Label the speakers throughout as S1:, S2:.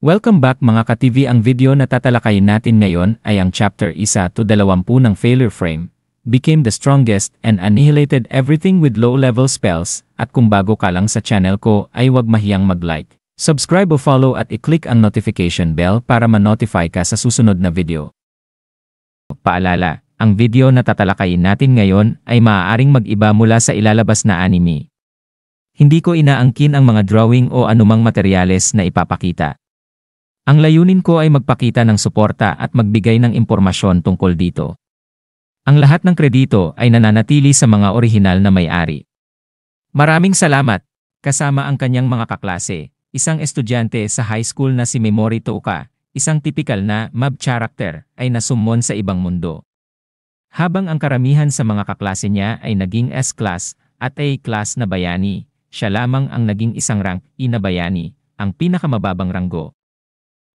S1: Welcome back mga ka-TV. Ang video na tatalakayin natin ngayon ay ang chapter 1 to 20 ng Failure Frame, Became the Strongest and Annihilated Everything with Low-Level Spells. At kung bago ka lang sa channel ko ay huwag mahiyang mag-like, subscribe o follow at i-click ang notification bell para ma-notify ka sa susunod na video. Paalala, ang video na tatalakayin natin ngayon ay maaaring mag-iba mula sa ilalabas na anime. Hindi ko inaangkin ang mga drawing o anumang materyales na ipapakita. Ang layunin ko ay magpakita ng suporta at magbigay ng impormasyon tungkol dito. Ang lahat ng kredito ay nananatili sa mga orihinal na may-ari. Maraming salamat, kasama ang kanyang mga kaklase, isang estudyante sa high school na si Memori Touka, isang tipikal na mob character, ay nasummon sa ibang mundo. Habang ang karamihan sa mga kaklase niya ay naging S-class at A-class na bayani, siya lamang ang naging isang rank E na bayani, ang pinakamababang ranggo.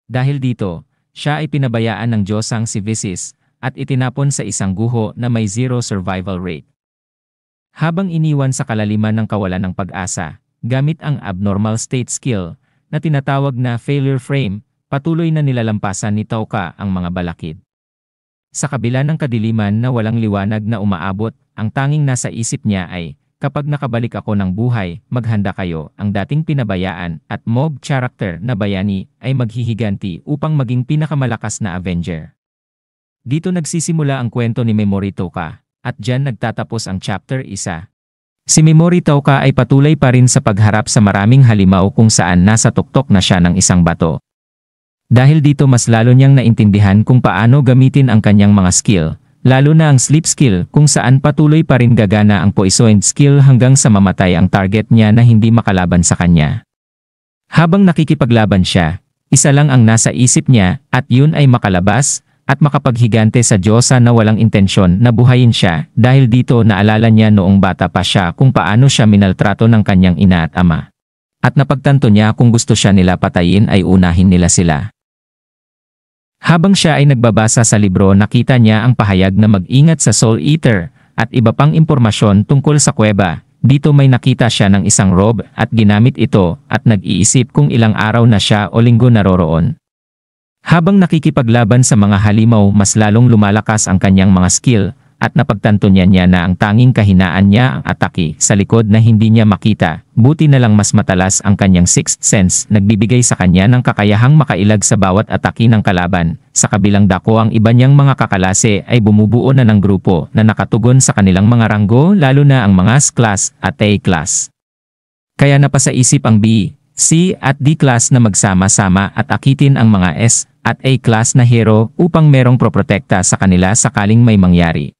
S1: Dahil dito, siya ay pinabayaan ng Diyosang si Visis at itinapon sa isang guho na may 0 survival rate. Habang iniwan sa kalaliman ng kawalan ng pag-asa, gamit ang abnormal state skill na tinatawag na failure frame, patuloy na nilalampasan ni Touka ang mga balakid. Sa kabila ng kadiliman na walang liwanag na umaabot, ang tanging nasa isip niya ay, kapag nakabalik ako ng buhay, maghanda kayo. Ang dating pinabayaan at mob character na bayani ay maghihiganti upang maging pinakamalakas na Avenger. Dito nagsisimula ang kwento ni Memori Touka, at dyan nagtatapos ang chapter 1. Si Memori Touka ay patuloy pa rin sa pagharap sa maraming halimaw kung saan nasa tuktok na siya ng isang bato. Dahil dito mas lalo niyang naintindihan kung paano gamitin ang kanyang mga skill, lalo na ang sleep skill kung saan patuloy pa rin gagana ang poison skill hanggang sa mamatay ang target niya na hindi makalaban sa kanya. Habang nakikipaglaban siya, isa lang ang nasa isip niya at yun ay makalabas at makapaghigante sa Diyosa na walang intensyon na buhayin siya. Dahil dito naalala niya noong bata pa siya kung paano siya minaltrato ng kanyang ina at ama. At napagtanto niya kung gusto siya nila patayin ay unahin nila sila. Habang siya ay nagbabasa sa libro, nakita niya ang pahayag na mag-ingat sa Soul Eater at iba pang impormasyon tungkol sa kuweba. Dito may nakita siya ng isang robe at ginamit ito at nag-iisip kung ilang araw na siya o linggo naroroon. Habang nakikipaglaban sa mga halimaw, mas lalong lumalakas ang kanyang mga skill at napagtanto niya na ang tanging kahinaan niya ang atake sa likod na hindi niya makita. Buti na lang mas matalas ang kanyang sixth sense, nagbibigay sa kanya ng kakayahang makailag sa bawat atake ng kalaban. Sa kabilang dako, ang iba niyang mga kakalase ay bumubuo na ng grupo na nakatugon sa kanilang mga ranggo, lalo na ang mga S-class at A-class. Kaya napasaisip ang B, C at D-class na magsama-sama at akitin ang mga S at A-class na hero upang merong proprotekta sa kanila sakaling may mangyari.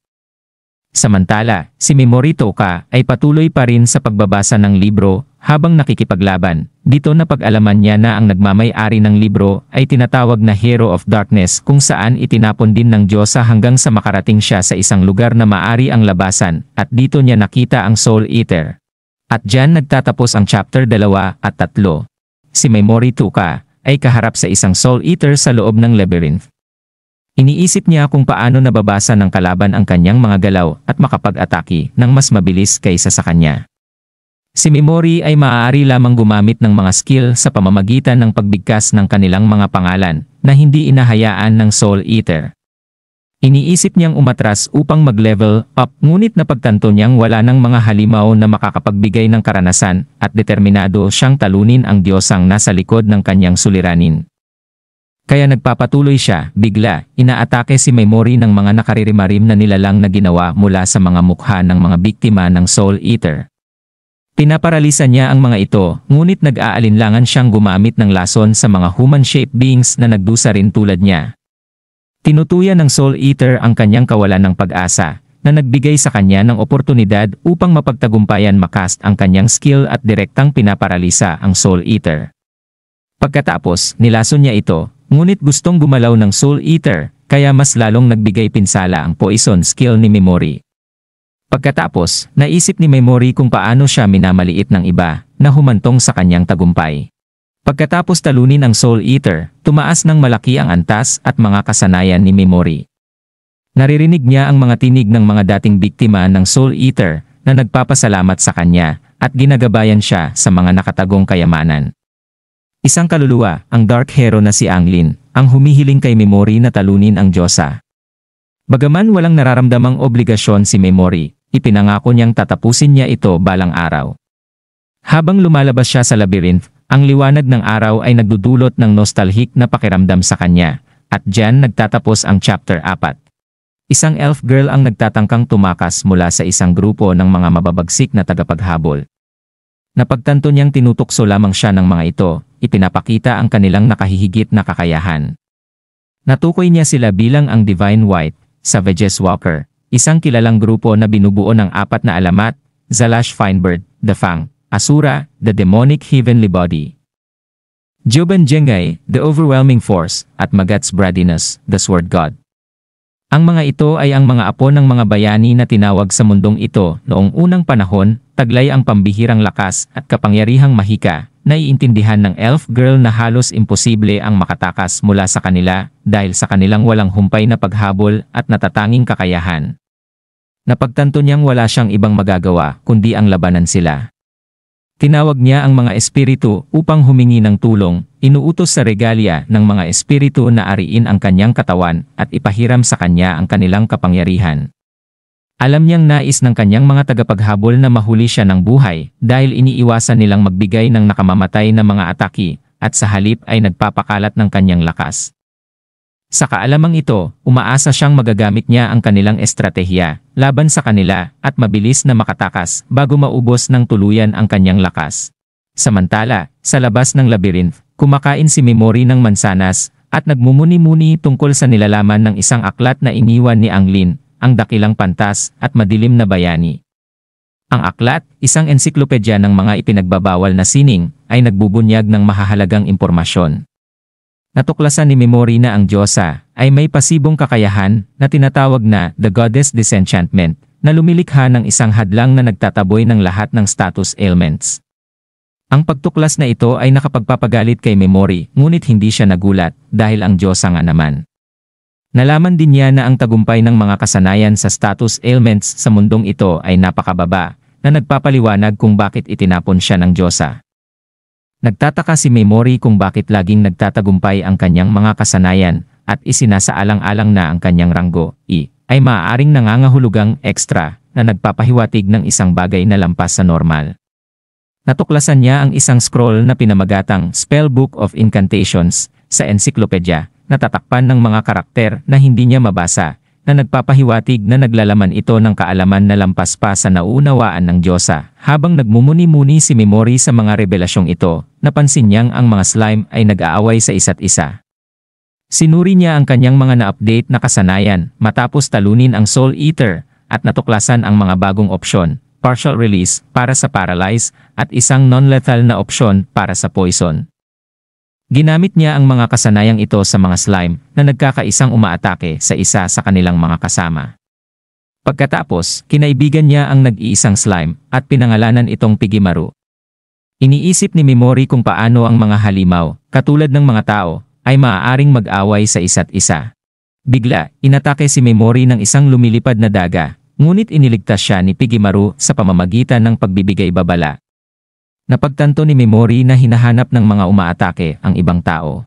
S1: Samantala, si Memori Touka ay patuloy pa rin sa pagbabasa ng libro habang nakikipaglaban. Dito napag-alaman niya na ang nagmamay-ari ng libro ay tinatawag na Hero of Darkness kung saan itinapon din ng Diyosa hanggang sa makarating siya sa isang lugar na maari ang labasan at dito niya nakita ang Soul Eater. At dyan nagtatapos ang chapter 2 at 3. Si Memori Touka ay kaharap sa isang Soul Eater sa loob ng labyrinth. Iniisip niya kung paano nababasa ng kalaban ang kanyang mga galaw at makapag-atake ng mas mabilis kaysa sa kanya. Si Memori ay maaari lamang gumamit ng mga skill sa pamamagitan ng pagbigkas ng kanilang mga pangalan na hindi inahayaan ng Soul Eater. Iniisip niyang umatras upang mag-level up, ngunit napagtanto niyang wala ng mga halimaw na makakapagbigay ng karanasan at determinado siyang talunin ang Diyosang nasa likod ng kanyang suliranin. Kaya nagpapatuloy siya. Bigla, inaatake si Memori ng mga nakaririmarim na nilalang na ginawa mula sa mga mukha ng mga biktima ng Soul Eater. Pinaparalisa niya ang mga ito, ngunit nag-aalinlangan siyang gumamit ng lason sa mga human-shaped beings na nagdusa rin tulad niya. Tinutuyan ng Soul Eater ang kanyang kawalan ng pag-asa, na nagbigay sa kanya ng oportunidad upang mapagtagumpayan makast ang kanyang skill at direktang pinaparalisa ang Soul Eater. Pagkatapos, nilason niya ito. Ngunit gustong gumalaw ng Soul Eater, kaya mas lalong nagbigay pinsala ang poison skill ni Memori. Pagkatapos, naisip ni Memori kung paano siya minamaliit ng iba, na humantong sa kanyang tagumpay. Pagkatapos talunin ang Soul Eater, tumaas ng malaki ang antas at mga kasanayan ni Memori. Naririnig niya ang mga tinig ng mga dating biktima ng Soul Eater, na nagpapasalamat sa kanya, at ginagabayan siya sa mga nakatagong kayamanan. Isang kaluluwa, ang Dark Hero na si Anglin, ang humihiling kay Memory na talunin ang Diyosa. Bagaman walang nararamdamang obligasyon si Memory, ipinangako niyang tatapusin niya ito balang araw. Habang lumalabas siya sa labyrinth, ang liwanag ng araw ay nagdudulot ng nostalgic na pakiramdam sa kanya, at diyan nagtatapos ang chapter 4. Isang elf girl ang nagtatangkang tumakas mula sa isang grupo ng mga mababagsik na tagapaghabol. Napagtanto niyang tinutukso lamang siya ng mga ito, ipinapakita ang kanilang nakahihigit na kakayahan. Natukoy niya sila bilang ang Divine White, Savages Walker, isang kilalang grupo na binubuo ng 4 na alamat, Zalash Finebird, The Fang, Asura, The Demonic Heavenly Body, Joban Jengay, The Overwhelming Force, at Magats Bradinus, The Sword God. Ang mga ito ay ang mga apo ng mga bayani na tinawag sa mundong ito noong unang panahon, taglay ang pambihirang lakas at kapangyarihang mahika, naiintindihan ng elf girl na halos imposible ang makatakas mula sa kanila dahil sa kanilang walang humpay na paghabol at natatanging kakayahan. Napagtanto niyang wala siyang ibang magagawa kundi ang labanan sila. Tinawag niya ang mga espiritu upang humingi ng tulong, inuutos sa regalia ng mga espiritu na ariin ang kanyang katawan at ipahiram sa kanya ang kanilang kapangyarihan. Alam niyang nais ng kanyang mga tagapaghabol na mahuli siya ng buhay dahil iniiwasan nilang magbigay ng nakamamatay na mga atake at sa halip ay nagpapakalat ng kanyang lakas. Sa kaalamang ito, umaasa siyang magagamit niya ang kanilang estratehiya laban sa kanila at mabilis na makatakas bago maubos ng tuluyan ang kanyang lakas. Samantala, sa labas ng labyrinth, kumakain si Memory ng mansanas at nagmumuni-muni tungkol sa nilalaman ng isang aklat na iniwan ni Anglin, ang dakilang pantas at madilim na bayani. Ang aklat, isang ensiklopedya ng mga ipinagbabawal na sining, ay nagbubunyag ng mahahalagang impormasyon. Natuklasan ni Memory na ang Diyosa ay may pasibong kakayahan na tinatawag na The Goddess Disenchantment na lumilikha ng isang hadlang na nagtataboy ng lahat ng status ailments. Ang pagtuklas na ito ay nakapagpapagalit kay Memory ngunit hindi siya nagulat dahil ang Diyosa nga naman. Nalaman din niya na ang tagumpay ng mga kasanayan sa status ailments sa mundong ito ay napakababa na nagpapaliwanag kung bakit itinapon siya ng Diyosa. Nagtataka si Memory kung bakit laging nagtatagumpay ang kanyang mga kasanayan at isinasaalang-alang na ang kanyang ranggo, ay maaaring nangangahulugang extra na nagpapahiwatig ng isang bagay na lampas sa normal. Natuklasan niya ang isang scroll na pinamagatang Spellbook of Incantations sa ensiklopedya na tatakpan ng mga karakter na hindi niya mabasa na nagpapahiwatig na naglalaman ito ng kaalaman na lampas pa sa nauunawaan ng Diyosa. Habang nagmumuni-muni si Memory sa mga revelasyong ito, napansin niyang ang mga slime ay nag-aaway sa isa't isa. Sinuri niya ang kanyang mga na-update na kasanayan matapos talunin ang Soul Eater at natuklasan ang mga bagong opsyon, partial release para sa paralyze at isang non-lethal na opsyon para sa poison. Ginamit niya ang mga kasanayang ito sa mga slime na nagkakaisang umaatake sa isa sa kanilang mga kasama. Pagkatapos, kinaibigan niya ang nag-iisang slime at pinangalanan itong Pigimaru. Iniisip ni Memory kung paano ang mga halimaw, katulad ng mga tao, ay maaaring mag-away sa isa't isa. Bigla, inatake si Memory ng isang lumilipad na daga, ngunit iniligtas siya ni Pigimaru sa pamamagitan ng pagbibigay babala. Napagtanto ni Memory na hinahanap ng mga umaatake ang ibang tao.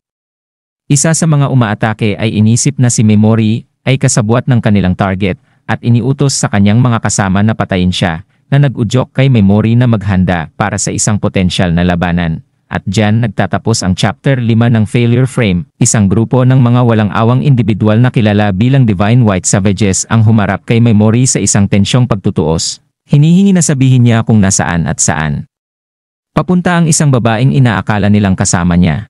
S1: Isa sa mga umaatake ay inisip na si Memory ay kasabwat ng kanilang target at iniutos sa kanyang mga kasama na patayin siya na nag-udyok kay Memory na maghanda para sa isang potensyal na labanan. At diyan nagtatapos ang chapter 5 ng Failure Frame, isang grupo ng mga walang awang individual na kilala bilang Divine White Savages ang humarap kay Memory sa isang tensyong pagtutuos. Hinihingi na sabihin niya kung nasaan at saan papunta ang isang babaeng inaakala nilang kasama niya.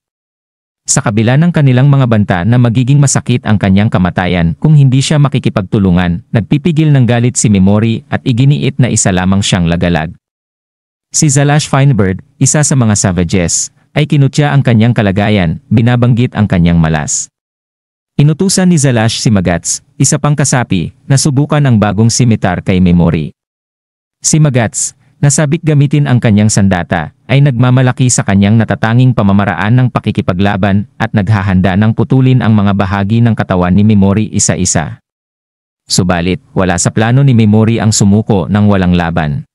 S1: Sa kabila ng kanilang mga banta na magiging masakit ang kanyang kamatayan kung hindi siya makikipagtulungan, nagpipigil ng galit si Memory at iginiit na isa lamang siyang lagalag. Si Zalash Finebird, isa sa mga savages, ay kinutya ang kanyang kalagayan, binabanggit ang kanyang malas. Inutusan ni Zalash si Magats, isa pang kasapi, na subukan ang bagong simitar kay Memory. Si Magats, nasabik gamitin ang kanyang sandata, ay nagmamalaki sa kanyang natatanging pamamaraan ng pakikipaglaban at naghahanda ng putulin ang mga bahagi ng katawan ni Memory isa-isa. Subalit, wala sa plano ni Memory ang sumuko ng walang laban.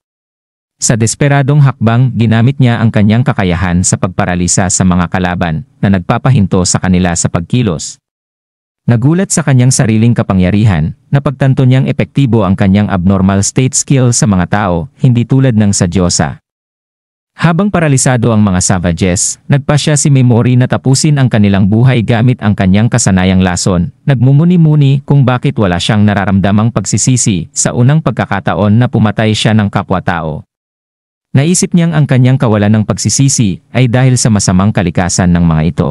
S1: Sa desperadong hakbang, ginamit niya ang kanyang kakayahan sa pagparalisa sa mga kalaban na nagpapahinto sa kanila sa pagkilos. Nagulat sa kanyang sariling kapangyarihan, napagtanto niyang epektibo ang kanyang abnormal state skill sa mga tao, hindi tulad ng sa Diyosa. Habang paralisado ang mga savages, nagpasya si Memory na tapusin ang kanilang buhay gamit ang kanyang kasanayang lason, nagmumuni-muni kung bakit wala siyang nararamdamang pagsisisi sa unang pagkakataon na pumatay siya ng kapwa-tao. Naisip niyang ang kanyang kawalan ng pagsisisi ay dahil sa masamang kalikasan ng mga ito.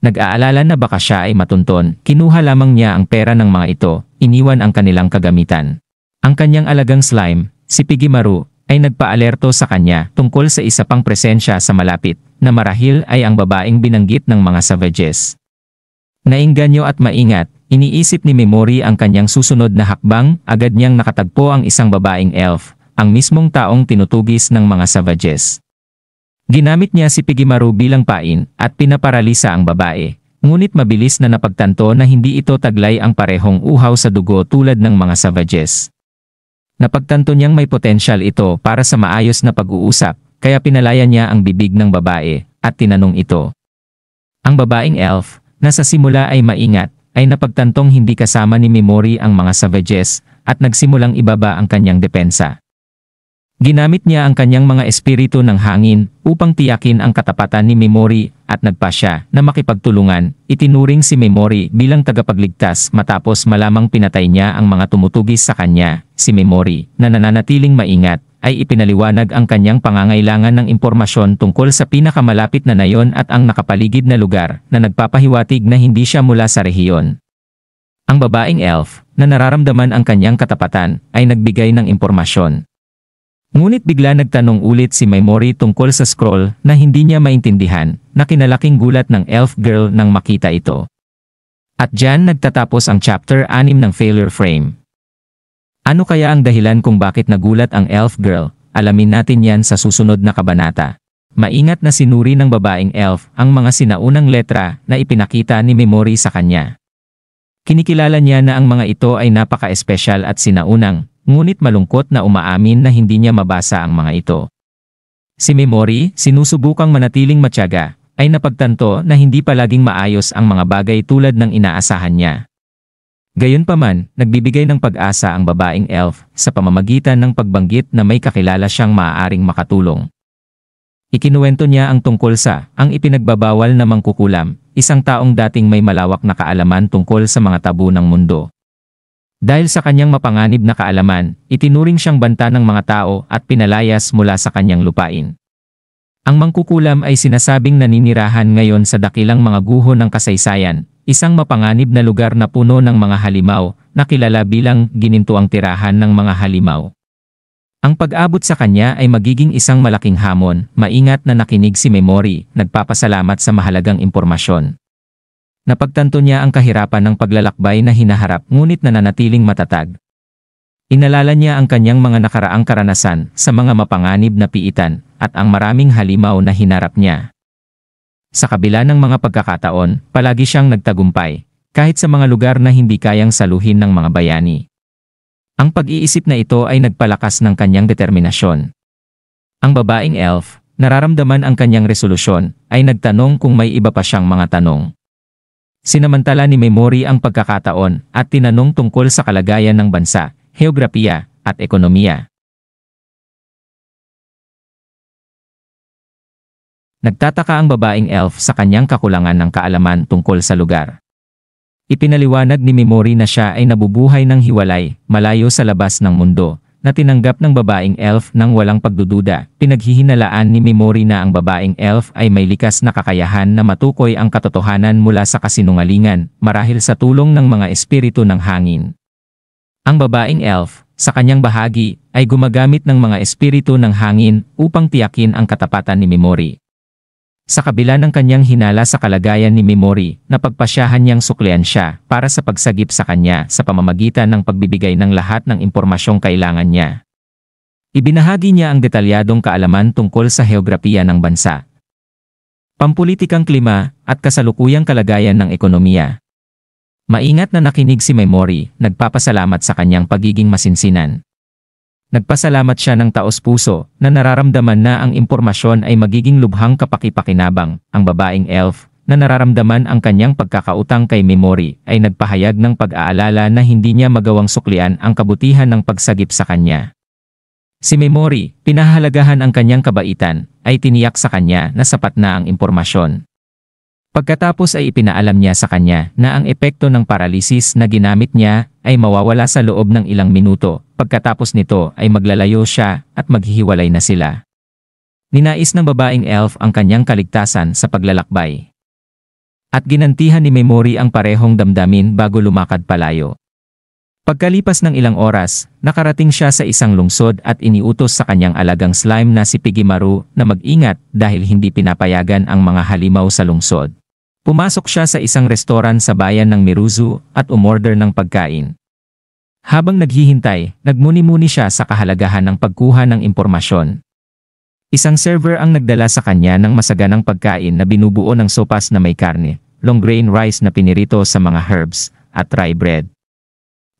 S1: Nag-aalala na baka siya ay matunton, kinuha lamang niya ang pera ng mga ito, iniwan ang kanilang kagamitan. Ang kanyang alagang slime, si Piggymaru, ay nagpaalerto sa kanya tungkol sa isa pang presensya sa malapit, na marahil ay ang babaeng binanggit ng mga savages. Nainganyo at maingat, iniisip ni Memory ang kanyang susunod na hakbang, agad niyang nakatagpo ang isang babaeng elf, ang mismong taong tinutugis ng mga savages. Ginamit niya si Piggymaru bilang pain at pinaparalisa ang babae, ngunit mabilis na napagtanto na hindi ito taglay ang parehong uhaw sa dugo tulad ng mga savages. Napagtanto niyang may potensyal ito para sa maayos na pag-uusap, kaya pinalaya niya ang bibig ng babae at tinanong ito. Ang babaeng elf, na sa simula ay maingat, ay napagtantong hindi kasama ni Memory ang mga savages at nagsimulang ibaba ang kanyang depensa. Ginamit niya ang kanyang mga espiritu ng hangin upang tiyakin ang katapatan ni Memory at nagpasya na makipagtulungan. Itinuring si Memory bilang tagapagligtas matapos malamang pinatay niya ang mga tumutugis sa kanya. Si Memory, na nananatiling maingat, ay ipinaliwanag ang kanyang pangangailangan ng impormasyon tungkol sa pinakamalapit na nayon at ang nakapaligid na lugar na nagpapahiwatig na hindi siya mula sa rehiyon. Ang babaeng elf, na nararamdaman ang kanyang katapatan, ay nagbigay ng impormasyon. Ngunit bigla nagtanong ulit si Memory tungkol sa scroll na hindi niya maintindihan, na kinalaking gulat ng elf girl nang makita ito. At diyan nagtatapos ang chapter 6 ng Failure Frame. Ano kaya ang dahilan kung bakit nagulat ang elf girl? Alamin natin yan sa susunod na kabanata. Maingat na sinuri ng babaeng elf ang mga sinaunang letra na ipinakita ni Memory sa kanya. Kinikilala niya na ang mga ito ay napaka-espesyal at sinaunang, ngunit malungkot na umaamin na hindi niya mabasa ang mga ito. Si Memory, sinusubukang manatiling matyaga, ay napagtanto na hindi palaging maayos ang mga bagay tulad ng inaasahan niya. Gayunpaman, nagbibigay ng pag-asa ang babaeng elf sa pamamagitan ng pagbanggit na may kakilala siyang maaaring makatulong. Ikinuwento niya ang tungkol sa ang ipinagbabawal na mangkukulam, isang taong dating may malawak na kaalaman tungkol sa mga tabu ng mundo. Dahil sa kanyang mapanganib na kaalaman, itinuring siyang banta ng mga tao at pinalayas mula sa kanyang lupain. Ang mangkukulam ay sinasabing naninirahan ngayon sa dakilang mga guho ng kasaysayan, isang mapanganib na lugar na puno ng mga halimaw, na kilala bilang ginintuang tirahan ng mga halimaw. Ang pag-abot sa kanya ay magiging isang malaking hamon. Maingat na nakinig si Memory, nagpapasalamat sa mahalagang impormasyon. Napagtanto niya ang kahirapan ng paglalakbay na hinaharap ngunit nananatiling matatag. Inalala niya ang kanyang mga nakaraang karanasan sa mga mapanganib na piitan at ang maraming halimaw na hinarap niya. Sa kabila ng mga pagkakataon, palagi siyang nagtagumpay, kahit sa mga lugar na hindi kayang saluhin ng mga bayani. Ang pag-iisip na ito ay nagpalakas ng kanyang determinasyon. Ang babaeng elf, nararamdaman ang kanyang resolusyon, ay nagtanong kung may iba pa siyang mga tanong. Sinamantala ni Memory ang pagkakataon at tinanong tungkol sa kalagayan ng bansa, heograpiya, at ekonomiya. Nagtataka ang babaeng elf sa kanyang kakulangan ng kaalaman tungkol sa lugar. Ipinaliwanag ni Memory na siya ay nabubuhay ng hiwalay, malayo sa labas ng mundo, na tinanggap ng babaeng elf nang walang pagdududa. Pinaghihinalaan ni Memory na ang babaeng elf ay may likas na kakayahan na matukoy ang katotohanan mula sa kasinungalingan, marahil sa tulong ng mga espiritu ng hangin. Ang babaeng elf, sa kanyang bahagi, ay gumagamit ng mga espiritu ng hangin upang tiyakin ang katapatan ni Memory. Sa kabila ng kanyang hinala sa kalagayan ni Memory, napagpasyahan niyang suklian siya para sa pagsagip sa kanya sa pamamagitan ng pagbibigay ng lahat ng impormasyong kailangan niya. Ibinahagi niya ang detalyadong kaalaman tungkol sa heograpiya ng bansa, pampulitikang klima, at kasalukuyang kalagayan ng ekonomiya. Maingat na nakinig si Memory, nagpapasalamat sa kanyang pagiging masinsinan. Nagpasalamat siya ng taos-puso na nararamdaman na ang impormasyon ay magiging lubhang kapaki-pakinabang. Ang babaeng elf, na nararamdaman ang kanyang pagkakautang kay Memory, ay nagpahayag ng pag-aalala na hindi niya magawang suklian ang kabutihan ng pagsagip sa kanya. Si Memory, pinahalagahan ang kanyang kabaitan, ay tiniyak sa kanya na sapat na ang impormasyon. Pagkatapos ay ipinaalam niya sa kanya na ang epekto ng paralysis na ginamit niya ay mawawala sa loob ng ilang minuto. Pagkatapos nito ay maglalayo siya at maghihiwalay na sila. Ninais ng babaeng elf ang kanyang kaligtasan sa paglalakbay. At ginantihan ni Memory ang parehong damdamin bago lumakad palayo. Pagkalipas ng ilang oras, nakarating siya sa isang lungsod at iniutos sa kanyang alagang slime na si Pigimaru na mag-ingat dahil hindi pinapayagan ang mga halimaw sa lungsod. Pumasok siya sa isang restoran sa bayan ng Miruzu at umorder ng pagkain. Habang naghihintay, nagmuni-muni siya sa kahalagahan ng pagkuha ng impormasyon. Isang server ang nagdala sa kanya ng masaganang pagkain na binubuo ng sopas na may karne, long grain rice na pinirito sa mga herbs, at rye bread.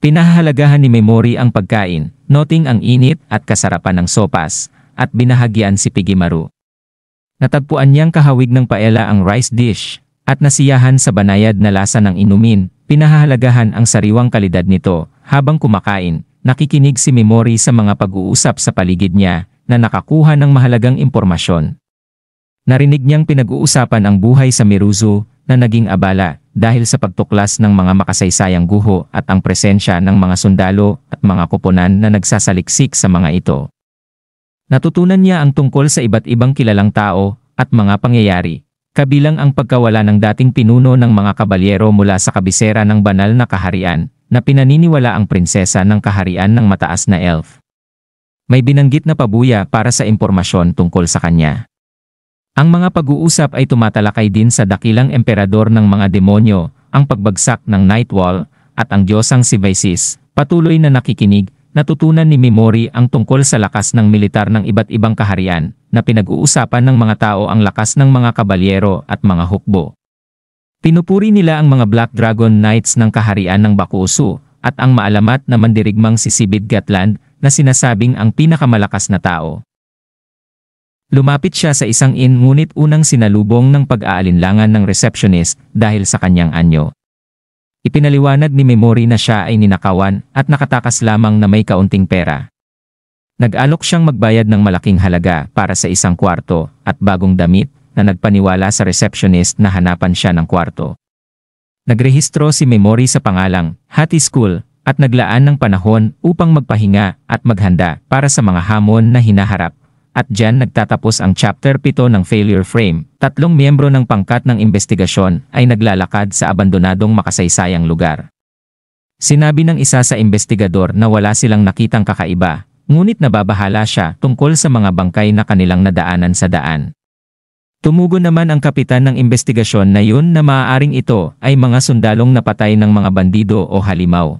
S1: Pinahahalagahan ni Memory ang pagkain, noting ang init at kasarapan ng sopas, at binahagyan si Pigimaru. Natagpuan niyang kahawig ng paella ang rice dish, at nasiyahan sa banayad na lasa ng inumin. Pinahahalagahan ang sariwang kalidad nito. Habang kumakain, nakikinig si Memory sa mga pag-uusap sa paligid niya na nakakuha ng mahalagang impormasyon. Narinig niyang pinag-uusapan ang buhay sa Miruzu na naging abala dahil sa pagtuklas ng mga makasaysayang guho at ang presensya ng mga sundalo at mga koponan na nagsasaliksik sa mga ito. Natutunan niya ang tungkol sa iba't ibang kilalang tao at mga pangyayari, kabilang ang pagkawala ng dating pinuno ng mga kabalyero mula sa kabisera ng banal na kaharian, na pinaniniwala ang prinsesa ng kaharian ng mataas na elf. May binanggit na pabuya para sa impormasyon tungkol sa kanya. Ang mga pag-uusap ay tumatalakay din sa dakilang emperador ng mga demonyo, ang pagbagsak ng Nightwall, at ang diyosang si Visis. Patuloy na nakikinig, natutunan ni Memory ang tungkol sa lakas ng militar ng iba't ibang kaharian, na pinag-uusapan ng mga tao ang lakas ng mga kabalyero at mga hukbo. Pinupuri nila ang mga Black Dragon Knights ng kaharian ng Bakusu at ang maalamat na mandirigmang si Sibid Gatland na sinasabing ang pinakamalakas na tao. Lumapit siya sa isang inn ngunit unang sinalubong ng pag-aalinlangan ng receptionist dahil sa kanyang anyo. Ipinaliwanag ni Memory na siya ay ninakawan at nakatakas lamang na may kaunting pera. Nag-alok siyang magbayad ng malaking halaga para sa isang kwarto at bagong damit, na nagpaniwala sa receptionist na hanapan siya ng kwarto. Nagrehistro si Memory sa pangalang Hattie School at naglaan ng panahon upang magpahinga at maghanda para sa mga hamon na hinaharap. At diyan nagtatapos ang chapter 7 ng Failure Frame. 3 miyembro ng pangkat ng investigasyon ay naglalakad sa abandonadong makasaysayang lugar. Sinabi ng isa sa investigador na wala silang nakitang kakaiba, ngunit nababahala siya tungkol sa mga bangkay na kanilang nadaanan sa daan. Tumugon naman ang kapitan ng investigasyon na yun na maaaring ito ay mga sundalong napatay ng mga bandido o halimaw.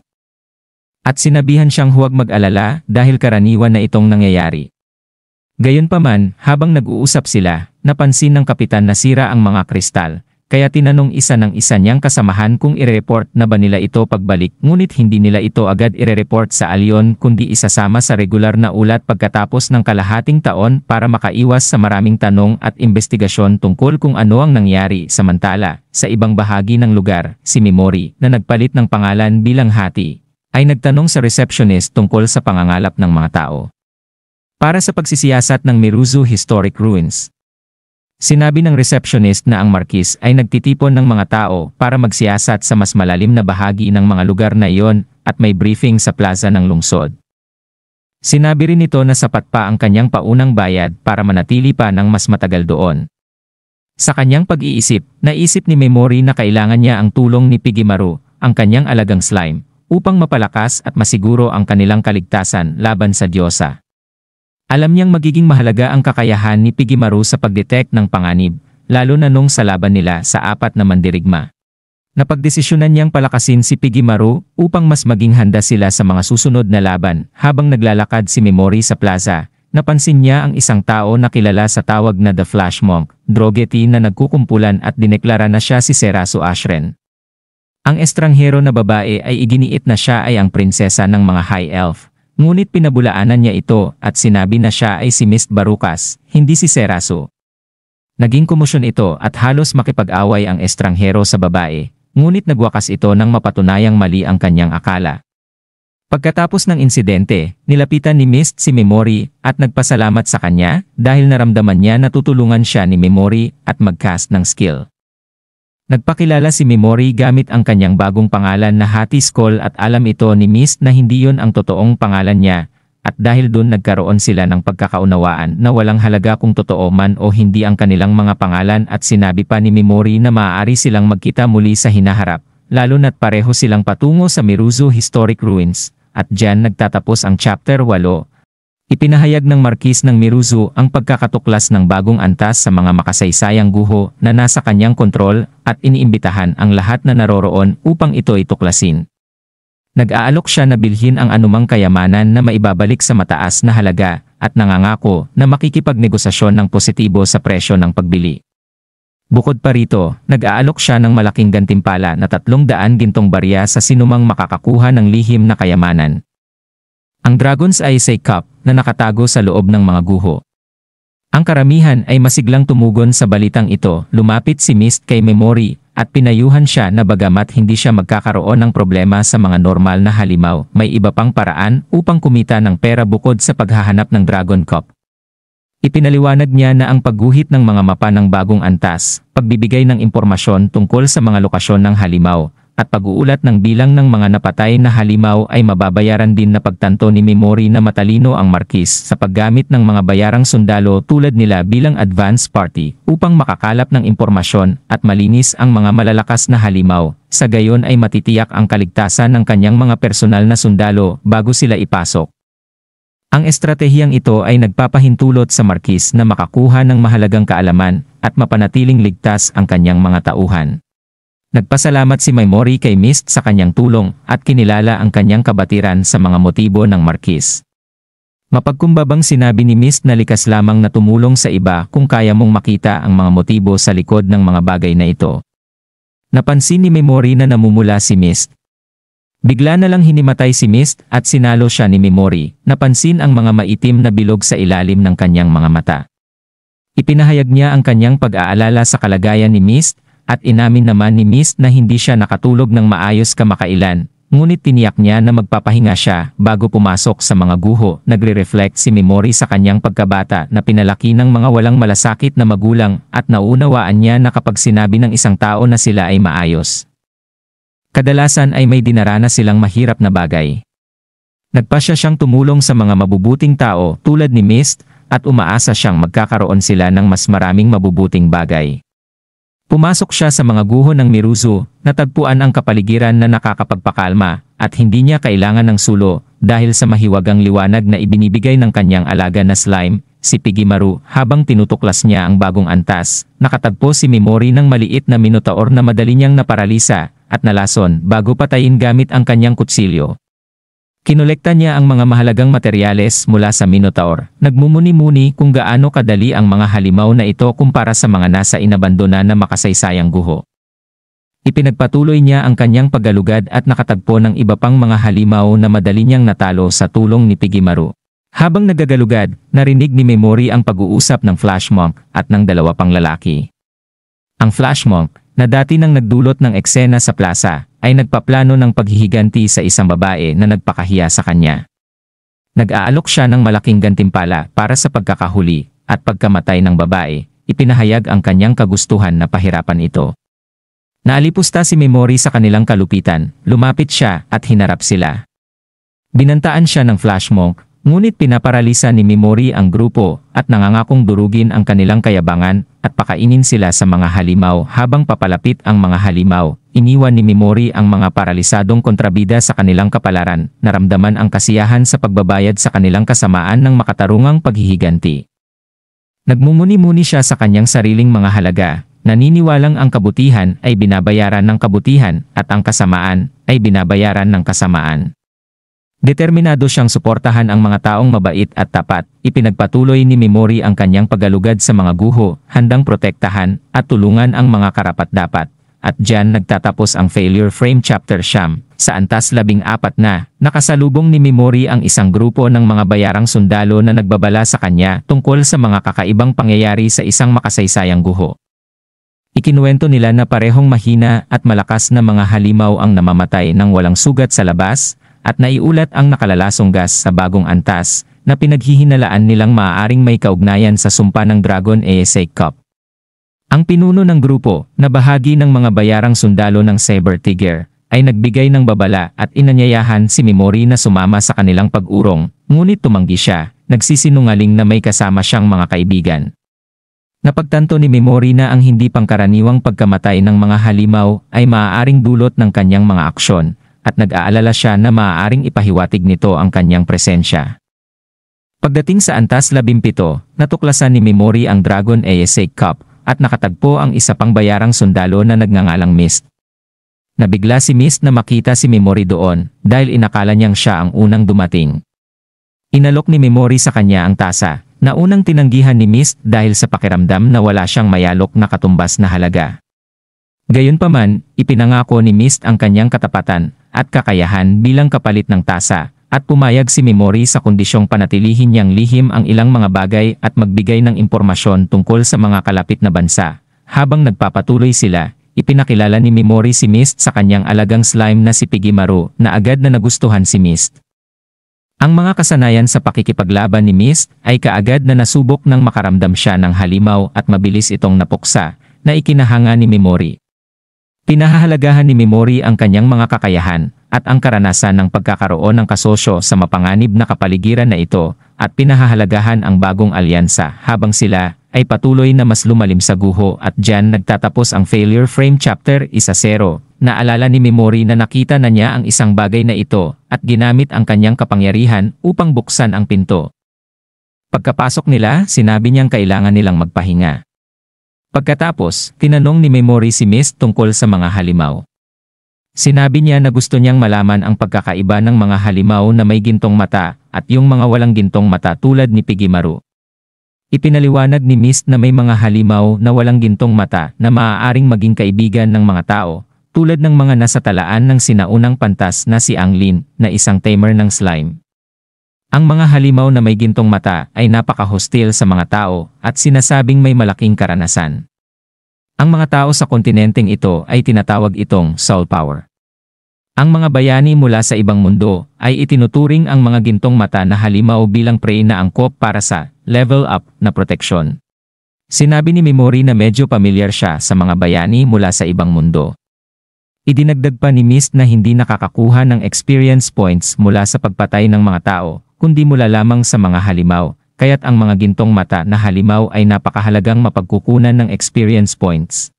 S1: At sinabihan siyang huwag mag-alala dahil karaniwan na itong nangyayari. Gayunpaman, habang nag-uusap sila, napansin ng kapitan na sira ang mga kristal, kaya tinanong isa ng isa niyang kasamahan kung ire-report na ba nila ito pagbalik, ngunit hindi nila ito agad ire-report sa alyon kundi isasama sa regular na ulat pagkatapos ng kalahating taon para makaiwas sa maraming tanong at investigasyon tungkol kung ano ang nangyari. Samantala, sa ibang bahagi ng lugar, si Memory, na nagpalit ng pangalan bilang Hattie, ay nagtanong sa receptionist tungkol sa pangangalap ng mga tao para sa pagsisiyasat ng Miruzu Historic Ruins. Sinabi ng receptionist na ang markis ay nagtitipon ng mga tao para magsiyasat sa mas malalim na bahagi ng mga lugar na iyon at may briefing sa plaza ng lungsod. Sinabi rin nito na sapat pa ang kanyang paunang bayad para manatili pa ng mas matagal doon. Sa kanyang pag-iisip, naisip ni Memory na kailangan niya ang tulong ni Pigimaru, ang kanyang alagang slime, upang mapalakas at masiguro ang kanilang kaligtasan laban sa diyosa. Alam niyang magiging mahalaga ang kakayahan ni Pigimaru sa pagdetect ng panganib, lalo na nung sa laban nila sa 4 na mandirigma. Napagdesisyonan niyang palakasin si Pigimaru upang mas maging handa sila sa mga susunod na laban. Habang naglalakad si Memory sa plaza, napansin niya ang isang tao na kilala sa tawag na The Flash Monk, Drogeti, na nagkukumpulan at dineklara na siya si Serasu Ashren. Ang estranghero na babae ay iginiit na siya ay ang prinsesa ng mga High Elf, Ngunit pinabulaanan niya ito at sinabi na siya ay si Miss Barucas, hindi si Seraso. Naging komosyon ito at halos makipag-away ang estranghero sa babae, ngunit nagwakas ito nang mapatunayang mali ang kanyang akala. Pagkatapos ng insidente, nilapitan ni Miss si Memory at nagpasalamat sa kanya dahil naramdaman niya na tutulungan siya ni Memory at mag-cast ng skill. Nagpakilala si Memory gamit ang kanyang bagong pangalan na Hattie Skull at alam ito ni Miss na hindi yon ang totoong pangalan niya, at dahil doon nagkaroon sila ng pagkakaunawaan na walang halaga kung totoo man o hindi ang kanilang mga pangalan at sinabi pa ni Memory na maaari silang magkita muli sa hinaharap, lalo na't pareho silang patungo sa Miruzu Historic Ruins, at diyan nagtatapos ang chapter 8. Ipinahayag ng Marquis ng Miruzu ang pagkakatuklas ng bagong antas sa mga makasaysayang guho na nasa kanyang kontrol at iniimbitahan ang lahat na naroroon upang ito ay tuklasin. Nag-aalok siya na bilhin ang anumang kayamanan na maibabalik sa mataas na halaga at nangangako na makikipagnegosasyon ng positibo sa presyo ng pagbili. Bukod pa rito, nag-aalok siya ng malaking gantimpala na 300 gintong barya sa sinumang makakakuha ng lihim na kayamanan. Ang Dragon's Eyes ay cup na nakatago sa loob ng mga guho. Ang karamihan ay masiglang tumugon sa balitang ito. Lumapit si Mist kay Memory at pinayuhan siya na bagamat hindi siya magkakaroon ng problema sa mga normal na halimaw, may iba pang paraan upang kumita ng pera bukod sa paghahanap ng Dragon Cup. Ipinaliwanag niya na ang pagguhit ng mga mapa ng bagong antas, pagbibigay ng impormasyon tungkol sa mga lokasyon ng halimaw, at pag-uulat ng bilang ng mga napatay na halimaw ay mababayaran din na pagtanto ni Memory na matalino ang Marquis sa paggamit ng mga bayarang sundalo tulad nila bilang advance party upang makakalap ng impormasyon at malinis ang mga malalakas na halimaw, sa gayon ay matitiyak ang kaligtasan ng kanyang mga personal na sundalo bago sila ipasok. Ang estratehiyang ito ay nagpapahintulot sa Marquis na makakuha ng mahalagang kaalaman at mapanatiling ligtas ang kanyang mga tauhan. Nagpasalamat si Memory kay Mist sa kanyang tulong at kinilala ang kanyang kabatiran sa mga motibo ng Marquis. Mapagkumbabang sinabi ni Mist na likas lamang na tumulong sa iba kung kaya mong makita ang mga motibo sa likod ng mga bagay na ito. Napansin ni Memory na namumula si Mist. Bigla na lang hinimatay si Mist at sinalo siya ni Memory. Napansin ang mga maitim na bilog sa ilalim ng kanyang mga mata. Ipinahayag niya ang kanyang pag-aalala sa kalagayan ni Mist, at inamin naman ni Mist na hindi siya nakatulog ng maayos kamakailan, ngunit tiniyak niya na magpapahinga siya bago pumasok sa mga guho. Nagre-reflect si Memory sa kanyang pagkabata na pinalaki ng mga walang malasakit na magulang at naunawaan niya na kapag sinabi ng isang tao na sila ay maayos, kadalasan ay may dinaranas silang mahirap na bagay. Nagpasya siyang tumulong sa mga mabubuting tao tulad ni Mist at umaasa siyang magkakaroon sila ng mas maraming mabubuting bagay. Pumasok siya sa mga guho ng Miruzu, natagpuan ang kapaligiran na nakakapagpakalma at hindi niya kailangan ng sulo dahil sa mahiwagang liwanag na ibinibigay ng kanyang alaga na slime, si Pigimaru. Habang tinutuklas niya ang bagong antas, nakatagpo si Memory ng maliit na minotaur na madali niyang naparalisa at nalason bago patayin gamit ang kanyang kutsilyo. Kinolekta niya ang mga mahalagang materyales mula sa Minotaur. Nagmumuni-muni kung gaano kadali ang mga halimaw na ito kumpara sa mga nasa inabandona na makasaysayang guho. Ipinagpatuloy niya ang kanyang paggalugad at nakatagpo ng iba pang mga halimaw na madali niyang natalo sa tulong ni Pigimaru. Habang nagagalugad, narinig ni Memory ang pag-uusap ng Flash Monk at ng dalawa pang lalaki. Ang Flash Monk, na dati nang nagdulot ng eksena sa plaza, ay nagpaplano ng paghihiganti sa isang babae na nagpakahiya sa kanya. Nag-aalok siya ng malaking gantimpala para sa pagkakahuli at pagkamatay ng babae, ipinahayag ang kanyang kagustuhan na pahirapan ito. Naalipusta si Memory sa kanilang kalupitan, lumapit siya at hinarap sila. Binantaan siya ng Flash Monk, ngunit pinaparalisa ni Memory ang grupo at nangangakong durugin ang kanilang kayabangan at pakainin sila sa mga halimaw. Habang papalapit ang mga halimaw, iniwan ni Memory ang mga paralisadong kontrabida sa kanilang kapalaran, naramdaman ang kasiyahan sa pagbabayad sa kanilang kasamaan ng makatarungang paghihiganti. Nagmumuni-muni siya sa kanyang sariling mga halaga, naniniwalang ang kabutihan ay binabayaran ng kabutihan at ang kasamaan ay binabayaran ng kasamaan. Determinado siyang suportahan ang mga taong mabait at tapat. Ipinagpatuloy ni Memory ang kanyang paggalugad sa mga guho, handang protektahan at tulungan ang mga karapat-dapat. At diyan nagtatapos ang Failure Frame Chapter 9. Sa antas 14 na, nakasalubong ni Mimori ang isang grupo ng mga bayarang sundalo na nagbabala sa kanya tungkol sa mga kakaibang pangyayari sa isang makasaysayang guho. Ikinuwento nila na parehong mahina at malakas na mga halimaw ang namamatay ng walang sugat sa labas, at naiulat ang nakalalasong gas sa bagong antas, na pinaghihinalaan nilang maaaring may kaugnayan sa sumpa ng Dragon Asa Cup. Ang pinuno ng grupo, na bahagi ng mga bayarang sundalo ng Saber Tiger, ay nagbigay ng babala at inanyayahan si Mimori na sumama sa kanilang pag-urong, ngunit tumanggi siya, nagsisinungaling na may kasama siyang mga kaibigan. Napagtanto ni Mimori na ang hindi pangkaraniwang pagkamatay ng mga halimaw ay maaaring dulot ng kanyang mga aksyon, at nag-aalala siya na maaaring ipahiwatig nito ang kanyang presensya. Pagdating sa antas 17, natuklasan ni Mimori ang Dragon Asa Cup, at nakatagpo ang isa pang bayarang sundalo na nagngangalang Mist. Nabigla si Mist na makita si Mimori doon, dahil inakala niyang siya ang unang dumating. Inalok ni Mimori sa kanya ang tasa, na unang tinanggihan ni Mist dahil sa pakiramdam na wala siyang mayalok na katumbas na halaga. Gayunpaman, ipinangako ni Mist ang kanyang katapatan at kakayahan bilang kapalit ng tasa, at pumayag si Mimori sa kondisyong panatilihin niyang lihim ang ilang mga bagay at magbigay ng impormasyon tungkol sa mga kalapit na bansa. Habang nagpapatuloy sila, ipinakilala ni Mimori si Mist sa kanyang alagang slime na si Pigimaru, na agad na nagustuhan si Mist. Ang mga kasanayan sa pakikipaglaban ni Mist ay kaagad na nasubok nang makaramdam siya ng halimaw at mabilis itong napuksa, na ikinahanga ni Mimori. Pinahahalagahan ni Mimori ang kanyang mga kakayahan at ang karanasan ng pagkakaroon ng kasosyo sa mapanganib na kapaligiran na ito, at pinahahalagahan ang bagong alyansa habang sila ay patuloy na mas lumalim sa guho, at diyan nagtatapos ang Failure Frame Chapter 1-0. Naalala ni Mimori na nakita na niya ang isang bagay na ito at ginamit ang kanyang kapangyarihan upang buksan ang pinto. Pagkapasok nila, sinabi niyang kailangan nilang magpahinga. Pagkatapos, tinanong ni Mimori si Mist tungkol sa mga halimaw. Sinabi niya na gusto niyang malaman ang pagkakaiba ng mga halimaw na may gintong mata at yung mga walang gintong mata tulad ni Pigimaru. Ipinaliwanag ni Mist na may mga halimaw na walang gintong mata na maaaring maging kaibigan ng mga tao, tulad ng mga nasa talaan ng sinaunang pantas na si Anglin, na isang tamer ng slime. Ang mga halimaw na may gintong mata ay napaka-hostile sa mga tao at sinasabing may malaking karanasan. Ang mga tao sa kontinenteng ito ay tinatawag itong soul power. Ang mga bayani mula sa ibang mundo ay itinuturing ang mga gintong mata na halimaw bilang prey na angkop para sa level up na proteksyon. Sinabi ni Mimori na medyo pamilyar siya sa mga bayani mula sa ibang mundo. Idinagdag pa ni Mist na hindi nakakakuha ng experience points mula sa pagpatay ng mga tao, kundi mula lamang sa mga halimaw, kaya't ang mga gintong mata na halimaw ay napakahalagang mapagkukunan ng experience points.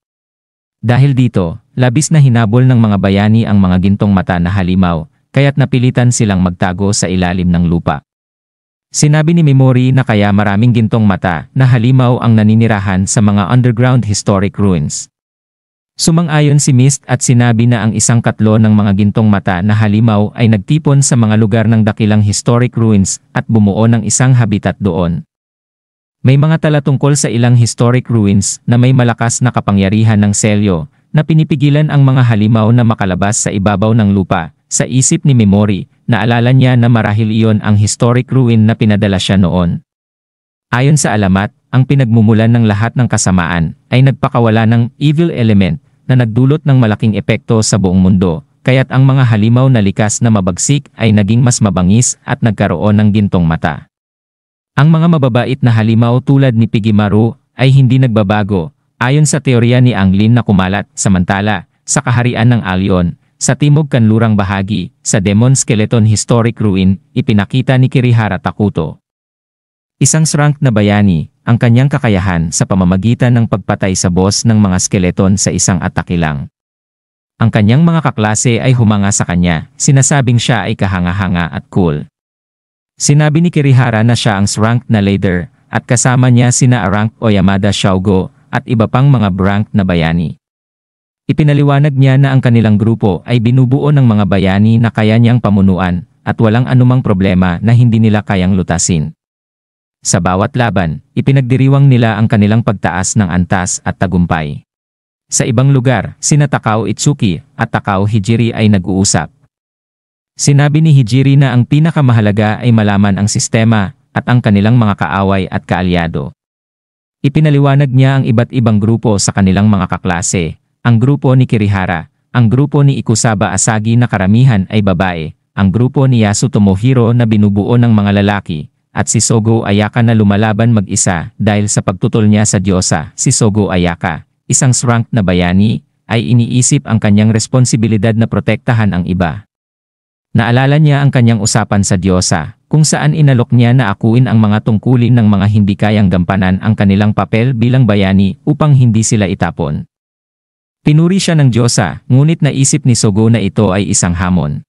S1: Dahil dito, labis na hinabol ng mga bayani ang mga gintong mata na halimaw, kaya't napilitan silang magtago sa ilalim ng lupa. Sinabi ni Mimori na kaya maraming gintong mata na halimaw ang naninirahan sa mga underground historic ruins. Sumang-ayon si Mist at sinabi na ang isang katlo ng mga gintong mata na halimaw ay nagtipon sa mga lugar ng dakilang historic ruins at bumuo ng isang habitat doon. May mga tala tungkol sa ilang historic ruins na may malakas na kapangyarihan ng selyo na pinipigilan ang mga halimaw na makalabas sa ibabaw ng lupa. Sa isip ni Mimori, naalala niya na marahil iyon ang historic ruin na pinadala siya noon. Ayon sa alamat, ang pinagmumulan ng lahat ng kasamaan ay nagpakawala ng evil element na nagdulot ng malaking epekto sa buong mundo, kaya't ang mga halimaw na likas na mabagsik ay naging mas mabangis at nagkaroon ng gintong mata. Ang mga mababait na halimaw tulad ni Pigimaru ay hindi nagbabago, ayon sa teorya ni Anglin na kumalat, samantala, sa kaharian ng Alyon, sa timog kanlurang bahagi, sa Demon Skeleton Historic Ruin, ipinakita ni Kirihara Takuto. Isang srank na bayani, ang kanyang kakayahan sa pamamagitan ng pagpatay sa boss ng mga skeleton sa isang atake lang. Ang kanyang mga kaklase ay humanga sa kanya, sinasabing siya ay kahanga-hanga at cool. Sinabi ni Kirihara na siya ang rank na leader, at kasama niya sina Rank o Yamada Shougo, at iba pang mga rank na bayani. Ipinaliwanag niya na ang kanilang grupo ay binubuo ng mga bayani na kaya niyang pamunuan, at walang anumang problema na hindi nila kayang lutasin. Sa bawat laban, ipinagdiriwang nila ang kanilang pagtaas ng antas at tagumpay. Sa ibang lugar, sina Takao Itsuki at Takao Hijiri ay nag-uusap, Sinabi ni Hijiri na ang pinakamahalaga ay malaman ang sistema at ang kanilang mga kaaway at kaalyado. Ipinaliwanag niya ang iba't ibang grupo sa kanilang mga kaklase, ang grupo ni Kirihara, ang grupo ni Ikusaba Asagi na karamihan ay babae, ang grupo ni Yasu Tomohiro na binubuo ng mga lalaki, at si Sogo Ayaka na lumalaban mag-isa dahil sa pagtutol niya sa Diyosa. Si Sogo Ayaka, isang srank na bayani, ay iniisip ang kanyang responsibilidad na protektahan ang iba. Naalala niya ang kanyang usapan sa Diyosa, kung saan inalok niya na akuin ang mga tungkulin ng mga hindi kayang gampanan ang kanilang papel bilang bayani upang hindi sila itapon. Pinuri siya ng Diyosa, ngunit naisip ni Sogo na ito ay isang hamon.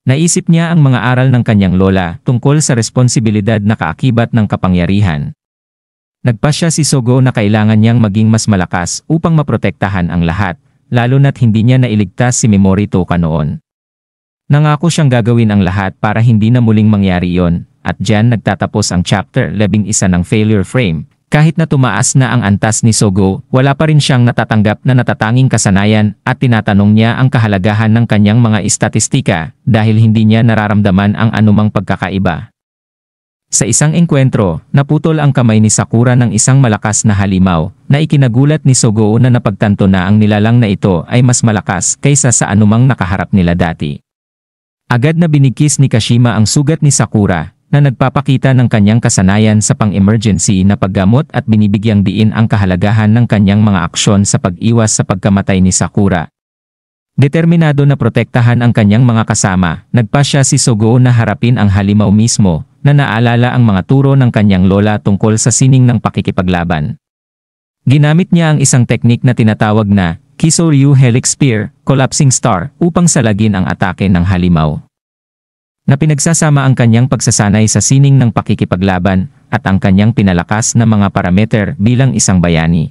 S1: Naisip niya ang mga aral ng kanyang lola tungkol sa responsibilidad na kaakibat ng kapangyarihan. Nagpasya si Sogo na kailangan niyang maging mas malakas upang maprotektahan ang lahat, lalo na't hindi niya nailigtas si Memori Toka noon. Nangako siyang gagawin ang lahat para hindi na muling mangyari yon, at diyan nagtatapos ang chapter 11 ng Failure Frame. Kahit na tumaas na ang antas ni Sogo, wala pa rin siyang natatanggap na natatanging kasanayan at tinatanong niya ang kahalagahan ng kanyang mga istatistika dahil hindi niya nararamdaman ang anumang pagkakaiba. Sa isang engkwentro, naputol ang kamay ni Sakura ng isang malakas na halimaw na ikinagulat ni Sogo na napagtanto na ang nilalang na ito ay mas malakas kaysa sa anumang nakaharap nila dati. Agad na binigkis ni Kashima ang sugat ni Sakura na nagpapakita ng kanyang kasanayan sa pang-emergency na paggamot at binibigyang diin ang kahalagahan ng kanyang mga aksyon sa pag-iwas sa pagkamatay ni Sakura. Determinado na protektahan ang kanyang mga kasama, nagpasya si Sogo na harapin ang halimaw mismo na naalala ang mga turo ng kanyang lola tungkol sa sining ng pakikipaglaban. Ginamit niya ang isang teknik na tinatawag na Kisoryu Helix Spear, Collapsing Star, upang salagin ang atake ng halimaw. Na pinagsasama ang kanyang pagsasanay sa sining ng pakikipaglaban at ang kanyang pinalakas na mga parameter bilang isang bayani.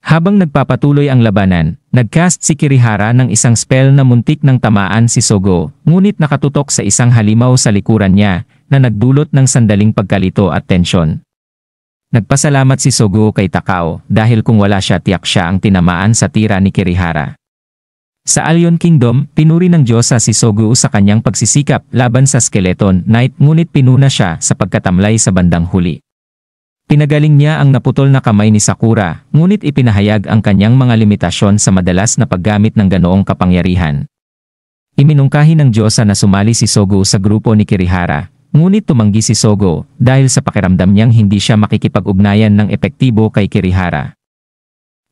S1: Habang nagpapatuloy ang labanan, nagcast si Kirihara ng isang spell na muntik ng tamaan si Sogo, ngunit nakatutok sa isang halimaw sa likuran niya na nagdulot ng sandaling pagkalito at tensyon. Nagpasalamat si Sogo kay Takao dahil kung wala siya tiyak siya ang tinamaan sa tira ni Kirihara. Sa Alien Kingdom, pinuri ng Diyosa si Sogo sa kanyang pagsisikap laban sa Skeleton Knight ngunit pinuna siya sa pagkatamlay sa bandang huli. Pinagaling niya ang naputol na kamay ni Sakura, ngunit ipinahayag ang kanyang mga limitasyon sa madalas na paggamit ng ganoong kapangyarihan. Iminungkahi ng Diyosa na sumali si Sogo sa grupo ni Kirihara, ngunit tumanggi si Sogo dahil sa pakiramdam niyang hindi siya makikipag-ugnayan ng epektibo kay Kirihara.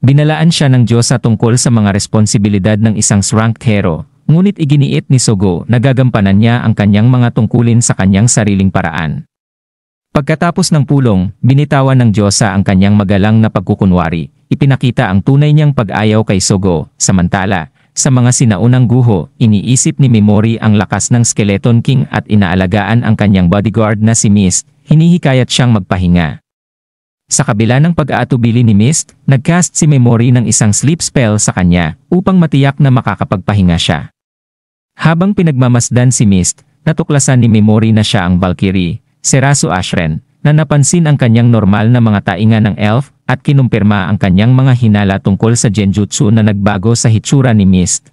S1: Binalaan siya ng Diyosa tungkol sa mga responsibilidad ng isang ranked hero, ngunit iginiit ni Sogo na gagampanan niya ang kanyang mga tungkulin sa kanyang sariling paraan. Pagkatapos ng pulong, binitawan ng Diyosa ang kanyang magalang na pagkukunwari, ipinakita ang tunay niyang pag-ayaw kay Sogo, samantala, sa mga sinaunang guho, iniisip ni Memori ang lakas ng Skeleton King at inaalagaan ang kanyang bodyguard na si Mist, hinihikayat siyang magpahinga. Sa kabila ng pag-aatubili ni Mist, nagcast si Memori ng isang sleep spell sa kanya upang matiyak na makakapagpahinga siya. Habang pinagmamasdan si Mist, natuklasan ni Memori na siya ang Valkyrie, Serasu Ashren, na napansin ang kanyang normal na mga tainga ng elf at kinumpirma ang kanyang mga hinala tungkol sa genjutsu na nagbago sa hitsura ni Mist.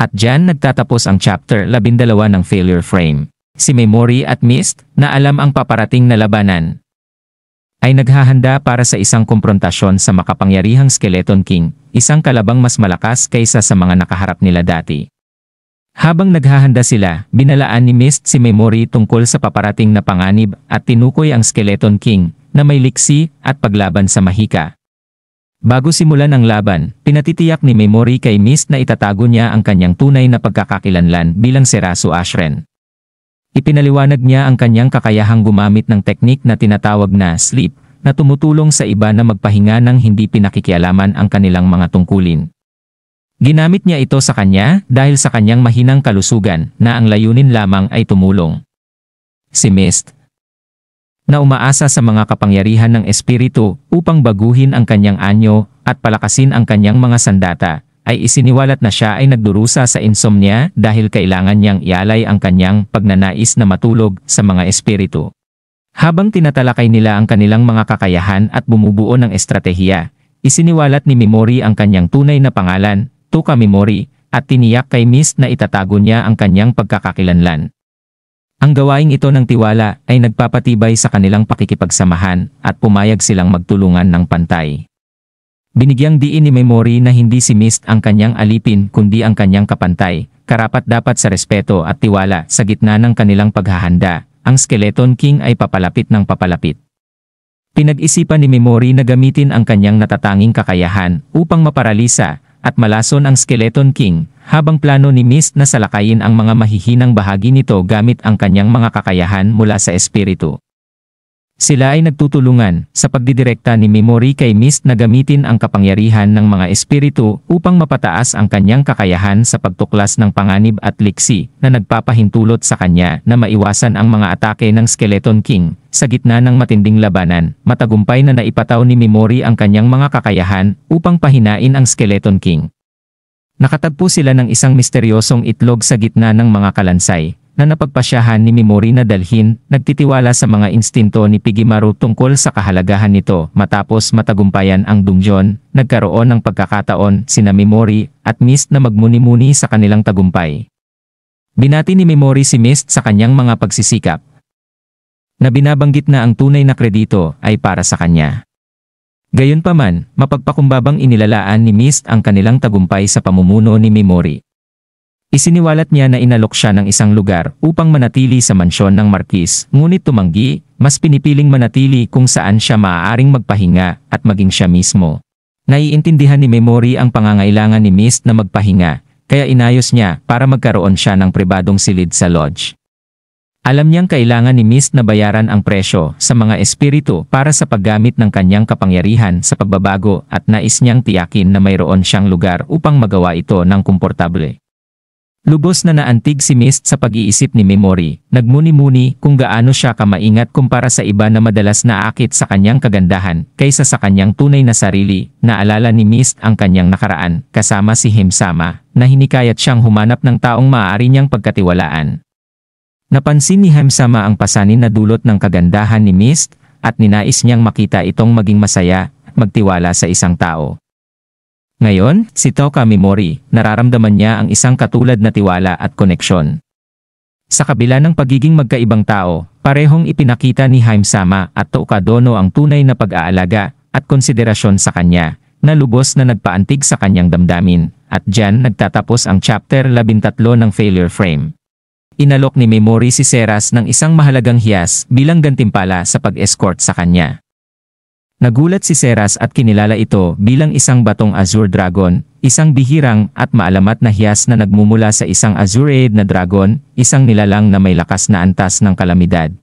S1: At diyan nagtatapos ang chapter 12 ng Failure Frame. Si Memori at Mist, na alam ang paparating na labanan, ay naghahanda para sa isang komprontasyon sa makapangyarihang Skeleton King, isang kalabang mas malakas kaysa sa mga nakaharap nila dati. Habang naghahanda sila, binalaan ni Mist si Memori tungkol sa paparating na panganib at tinukoy ang Skeleton King na may liksi at paglaban sa mahika. Bago simulan ang laban, pinatitiyak ni Memori kay Mist na itatago niya ang kanyang tunay na pagkakakilanlan bilang Serasu Ashren. Ipinaliwanag niya ang kanyang kakayahang gumamit ng teknik na tinatawag na sleep, na tumutulong sa iba na magpahinga nang hindi pinakikialaman ang kanilang mga tungkulin. Ginamit niya ito sa kanya dahil sa kanyang mahinang kalusugan na ang layunin lamang ay tumulong. Si Mist, na umaasa sa mga kapangyarihan ng espiritu upang baguhin ang kanyang anyo at palakasin ang kanyang mga sandata, ay isiniwalat na siya ay nagdurusa sa insomnia dahil kailangan niyang ialay ang kanyang pagnanais na matulog sa mga espiritu. Habang tinatalakay nila ang kanilang mga kakayahan at bumubuo ng estratehiya, isiniwalat ni Memori ang kanyang tunay na pangalan, Toka Memori, at tiniyak kay Mist na itatago niya ang kanyang pagkakakilanlan. Ang gawaing ito ng tiwala ay nagpapatibay sa kanilang pakikipagsamahan at pumayag silang magtulungan ng pantay. Binigyang diin ni Memory na hindi si Mist ang kanyang alipin kundi ang kanyang kapantay, karapat-dapat sa respeto at tiwala sa gitna ng kanilang paghahanda. Ang Skeleton King ay papalapit ng papalapit. Pinag-isipan ni Memory na gamitin ang kanyang natatanging kakayahan upang maparalisa at malason ang Skeleton King, habang plano ni Mist na salakayin ang mga mahihinang bahagi nito gamit ang kanyang mga kakayahan mula sa espiritu. Sila ay nagtutulungan sa pagdidirekta ni Memory kay Mist na gamitin ang kapangyarihan ng mga espiritu upang mapataas ang kanyang kakayahan sa pagtuklas ng panganib at liksi na nagpapahintulot sa kanya na maiwasan ang mga atake ng Skeleton King. Sa gitna ng matinding labanan, matagumpay na naipataw ni Memory ang kanyang mga kakayahan upang pahinain ang Skeleton King. Nakatagpo sila ng isang misteryosong itlog sa gitna ng mga kalansay na napagpasyahan ni Memory na dalhin, nagtitiwala sa mga instinto ni Pigimaru tungkol sa kahalagahan nito. Matapos matagumpayan ang dungeon, nagkaroon ng pagkakataon sina Memory at Mist na magmuni-muni sa kanilang tagumpay. Binati ni Memory si Mist sa kanyang mga pagsisikap, na binabanggit na ang tunay na kredito ay para sa kanya. Gayunpaman, mapagpakumbabang inilalaan ni Mist ang kanilang tagumpay sa pamumuno ni Memory. Isiniwalat niya na inalok siya ng isang lugar upang manatili sa mansyon ng Marquis, ngunit tumanggi, mas pinipiling manatili kung saan siya maaaring magpahinga at maging siya mismo. Naiintindihan ni Memory ang pangangailangan ni Mist na magpahinga, kaya inayos niya para magkaroon siya ng pribadong silid sa lodge. Alam niyang kailangan ni Mist na bayaran ang presyo sa mga espiritu para sa paggamit ng kanyang kapangyarihan sa pagbabago at nais niyang tiyakin na mayroon siyang lugar upang magawa ito ng komportable. Lubos na naantig si Mist sa pag-iisip ni Memory, nagmuni-muni kung gaano siya kamaingat kumpara sa iba na madalas naakit sa kanyang kagandahan kaysa sa kanyang tunay na sarili. Naalala ni Mist ang kanyang nakaraan kasama si Himsama na hinikayat siyang humanap ng taong maaari niyang pagkatiwalaan. Napansin ni Himsama ang pasanin na dulot ng kagandahan ni Mist at ninais niyang makita itong maging masaya at magtiwala sa isang tao. Ngayon, si Toka Memory, nararamdaman niya ang isang katulad na tiwala at koneksyon. Sa kabila ng pagiging magkaibang tao, parehong ipinakita ni Himsama at Toka Dono ang tunay na pag-aalaga at konsiderasyon sa kanya, na lubos na nagpaantig sa kanyang damdamin, at diyan nagtatapos ang chapter 13 ng Failure Frame. Inalok ni Memory si Seras ng isang mahalagang hiyas bilang gantimpala sa pag-escort sa kanya. Nagulat si Seras at kinilala ito bilang isang batong Azure Dragon, isang bihirang at maalamat na hiyas na nagmumula sa isang Azureid na dragon, isang nilalang na may lakas na antas ng kalamidad.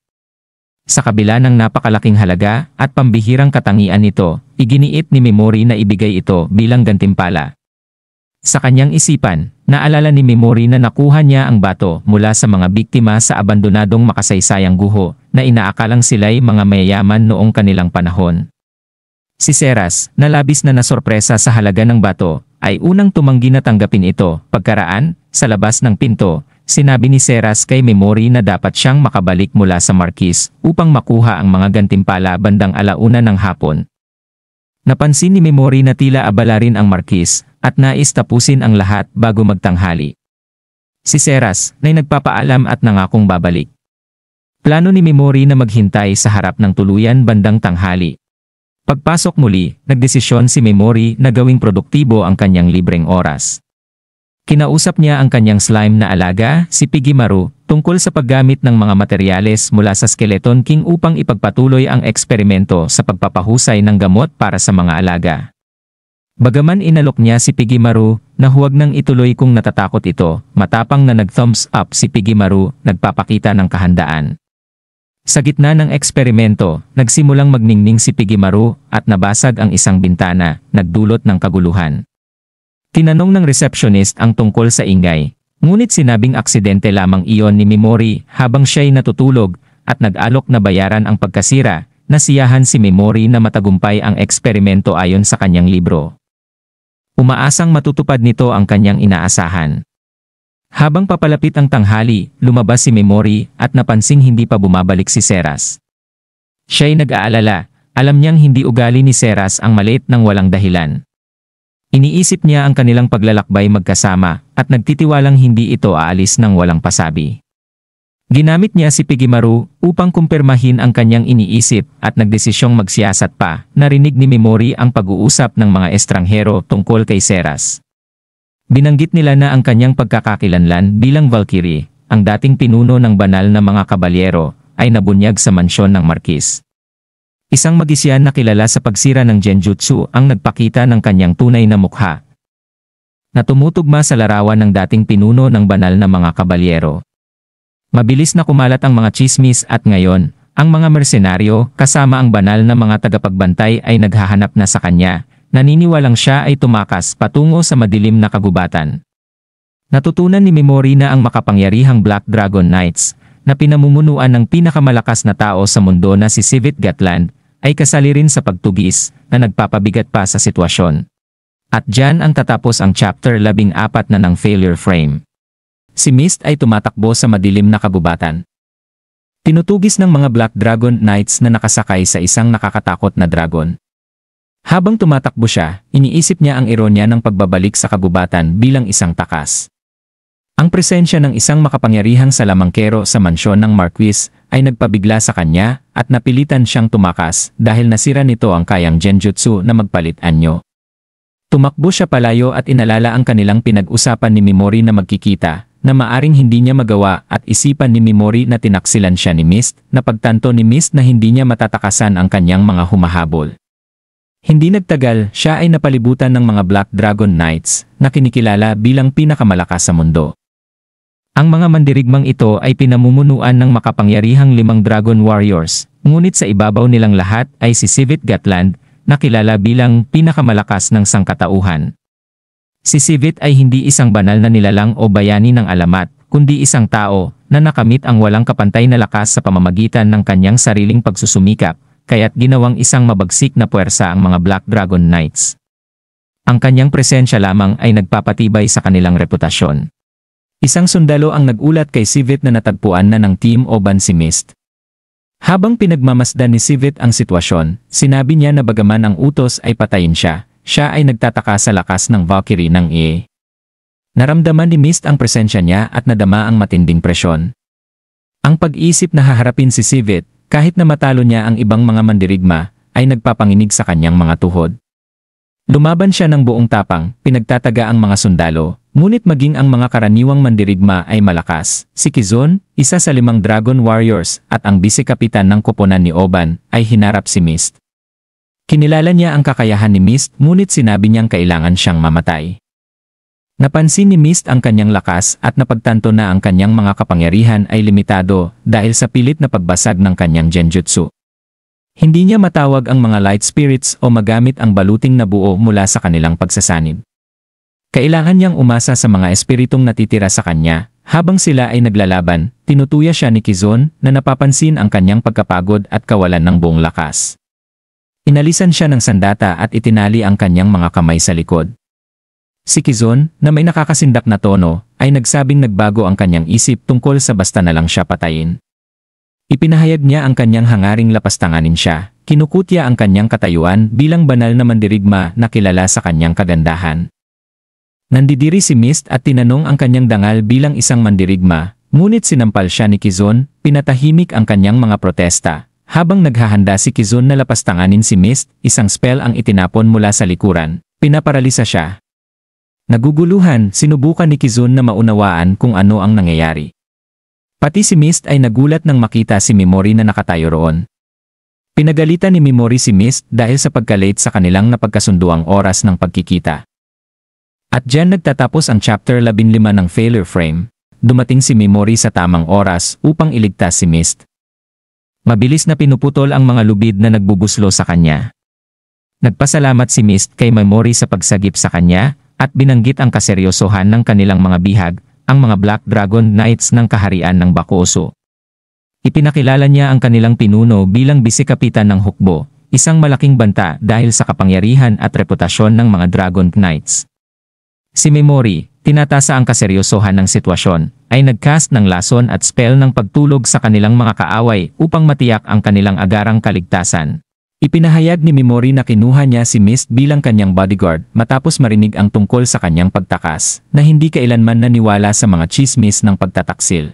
S1: Sa kabila ng napakalaking halaga at pambihirang katangian nito, iginiit ni Memory na ibigay ito bilang gantimpala. Sa kanyang isipan, naalala ni Memory na nakuha niya ang bato mula sa mga biktima sa abandonadong makasaysayang guho na inaakalang sila'y mga mayayaman noong kanilang panahon. Si Seras, na labis na nasorpresa sa halaga ng bato, ay unang tumanggi na tanggapin ito. Pagkaraan, sa labas ng pinto, sinabi ni Seras kay Memory na dapat siyang makabalik mula sa Marquis upang makuha ang mga gantimpala bandang 1:00 ng hapon. Napansin ni Memory na tila abala rin ang Marquis at nais tapusin ang lahat bago magtanghali. Si Seras, na'y nagpapaalam at nangakong babalik. Plano ni Memory na maghintay sa harap ng tuluyan bandang tanghali. Pagpasok muli, nagdesisyon si Memory na gawing produktibo ang kanyang libreng oras. Kinausap niya ang kanyang slime na alaga, si Pigimaru, tungkol sa paggamit ng mga materyales mula sa Skeleton King upang ipagpatuloy ang eksperimento sa pagpapahusay ng gamot para sa mga alaga. Bagaman inalok niya si Pigimaru na huwag nang ituloy kung natatakot ito, matapang na nag-thumbs up si Pigimaru, nagpapakita ng kahandaan. Sa gitna ng eksperimento, nagsimulang magningning si Pigimaru at nabasag ang isang bintana, nagdulot ng kaguluhan. Tinanong ng receptionist ang tungkol sa ingay, ngunit sinabing aksidente lamang iyon ni Memory habang siya'y natutulog at nag-alok na bayaran ang pagkasira. Nasiyahan si Memory na matagumpay ang eksperimento ayon sa kanyang libro. Umaasang matutupad nito ang kanyang inaasahan. Habang papalapit ang tanghali, lumabas si Memory at napansing hindi pa bumabalik si Seras. Siya'y nag-aalala, alam niyang hindi ugali ni Seras ang maliit ng walang dahilan. Iniisip niya ang kanilang paglalakbay magkasama at nagtitiwalang hindi ito aalis ng walang pasabi. Ginamit niya si Pigimaru upang kumpirmahin ang kanyang iniisip at nagdesisyong magsiyasat pa. Narinig ni Memori ang pag-uusap ng mga estranghero tungkol kay Seras. Binanggit nila na ang kanyang pagkakakilanlan bilang Valkyrie, ang dating pinuno ng banal na mga kabalyero, ay nabunyag sa mansyon ng Marquis. Isang magisyan na kilala sa pagsira ng Genjutsu ang nagpakita ng kanyang tunay na mukha, na tumutugma sa larawan ng dating pinuno ng banal na mga kabalyero. Mabilis na kumalat ang mga tsismis at ngayon, ang mga mersenaryo kasama ang banal na mga tagapagbantay ay naghahanap na sa kanya, naniniwalang siya ay tumakas patungo sa madilim na kagubatan. Natutunan ni Memori na ang makapangyarihang Black Dragon Knights, na pinamumunuan ng pinakamalakas na tao sa mundo na si Sivit Gatland, ay kasali rin sa pagtugis na nagpapabigat pa sa sitwasyon. At dyan ang tatapos ang chapter 14 na ng Failure Frame. Si Mist ay tumatakbo sa madilim na kagubatan. Tinutugis ng mga Black Dragon Knights na nakasakay sa isang nakakatakot na dragon. Habang tumatakbo siya, iniisip niya ang ironya ng pagbabalik sa kagubatan bilang isang takas. Ang presensya ng isang makapangyarihang salamangkero sa mansyon ng Marquis ay nagpabigla sa kanya at napilitan siyang tumakas dahil nasira nito ang kayang Genjutsu na magpalit anyo. Tumakbo siya palayo at inalala ang kanilang pinag-usapan ni Memori na magkikita, na maaring hindi niya magawa at isipan ni Memori na tinaksilan siya ni Mist, na pagtanto ni Mist na hindi niya matatakasan ang kanyang mga humahabol. Hindi nagtagal, siya ay napalibutan ng mga Black Dragon Knights na kinikilala bilang pinakamalakas sa mundo. Ang mga mandirigmang ito ay pinamumunuan ng makapangyarihang 5 Dragon Warriors, ngunit sa ibabaw nilang lahat ay si Sivit Gatland, na kilala bilang pinakamalakas ng sangkatauhan. Si Sivit ay hindi isang banal na nilalang o bayani ng alamat, kundi isang tao na nakamit ang walang kapantay na lakas sa pamamagitan ng kanyang sariling pagsusumikap, kaya't ginawang isang mabagsik na puwersa ang mga Black Dragon Knights. Ang kanyang presensya lamang ay nagpapatibay sa kanilang reputasyon. Isang sundalo ang nagulat kay Sivit na natagpuan na ng Team Oban si Mist. Habang pinagmamasdan ni Sivit ang sitwasyon, sinabi niya na bagaman ang utos ay patayin siya, siya ay nagtataka sa lakas ng Valkyrie ng Ie. Naramdaman ni Mist ang presensya niya at nadama ang matinding presyon. Ang pag-iisip na haharapin si Sivit, kahit na matalo niya ang ibang mga mandirigma, ay nagpapanginig sa kanyang mga tuhod. Lumaban siya ng buong tapang, pinagtataga ang mga sundalo, ngunit maging ang mga karaniwang mandirigma ay malakas. Si Kizun, isa sa 5 Dragon Warriors at ang bise-kapitan ng koponan ni Oban, ay hinarap si Mist. Kinilala niya ang kakayahan ni Mist ngunit sinabi niyang kailangan siyang mamatay. Napansin ni Mist ang kanyang lakas at napagtanto na ang kanyang mga kapangyarihan ay limitado dahil sa pilit na pagbasag ng kanyang Genjutsu. Hindi niya matawag ang mga light spirits o magamit ang baluting na buo mula sa kanilang pagsasanib. Kailangan niyang umasa sa mga espiritong natitira sa kanya. Habang sila ay naglalaban, tinutuya siya ni Kizun na napapansin ang kanyang pagkapagod at kawalan ng buong lakas. Inalisan siya ng sandata at itinali ang kanyang mga kamay sa likod. Si Kizun, na may nakakasindak na tono, ay nagsabing nagbago ang kanyang isip tungkol sa basta na lang siya patayin. Ipinahayag niya ang kanyang hangaring lapastanganin siya, kinukutya ang kanyang katayuan bilang banal na mandirigma na kilala sa kanyang kagandahan. Nandidiri si Mist at tinanong ang kanyang dangal bilang isang mandirigma, ngunit sinampal siya ni Kizun, pinatahimik ang kanyang mga protesta. Habang naghahanda si Kizun na lapastanganin si Mist, isang spell ang itinapon mula sa likuran, pinaparalisa siya. Naguguluhan, sinubukan ni Kizun na maunawaan kung ano ang nangyayari. Pati si Mist ay nagulat nang makita si Memori na nakatayo roon. Pinagalitan ni Memori si Mist dahil sa pagka-late sa kanilang napagkasunduang oras ng pagkikita. At diyan nagtatapos ang chapter 15 ng Failure Frame. Dumating si Memori sa tamang oras upang iligtas si Mist. Mabilis na pinuputol ang mga lubid na nagbubuslo sa kanya. Nagpasalamat si Mist kay Memori sa pagsagip sa kanya at binanggit ang kaseryosohan ng kanilang mga bihag, ang mga Black Dragon Knights ng kaharian ng Bakuoso. Ipinakilala niya ang kanilang pinuno bilang bise-kapitan ng hukbo, isang malaking banta dahil sa kapangyarihan at reputasyon ng mga Dragon Knights. Si Memori, tinatasa ang kaseryosohan ng sitwasyon, ay nagcast ng lason at spell ng pagtulog sa kanilang mga kaaway upang matiyak ang kanilang agarang kaligtasan. Ipinahayag ni Memory na kinuha niya si Mist bilang kanyang bodyguard matapos marinig ang tungkol sa kanyang pagtakas na hindi kailanman naniwala sa mga chismis ng pagtataksil.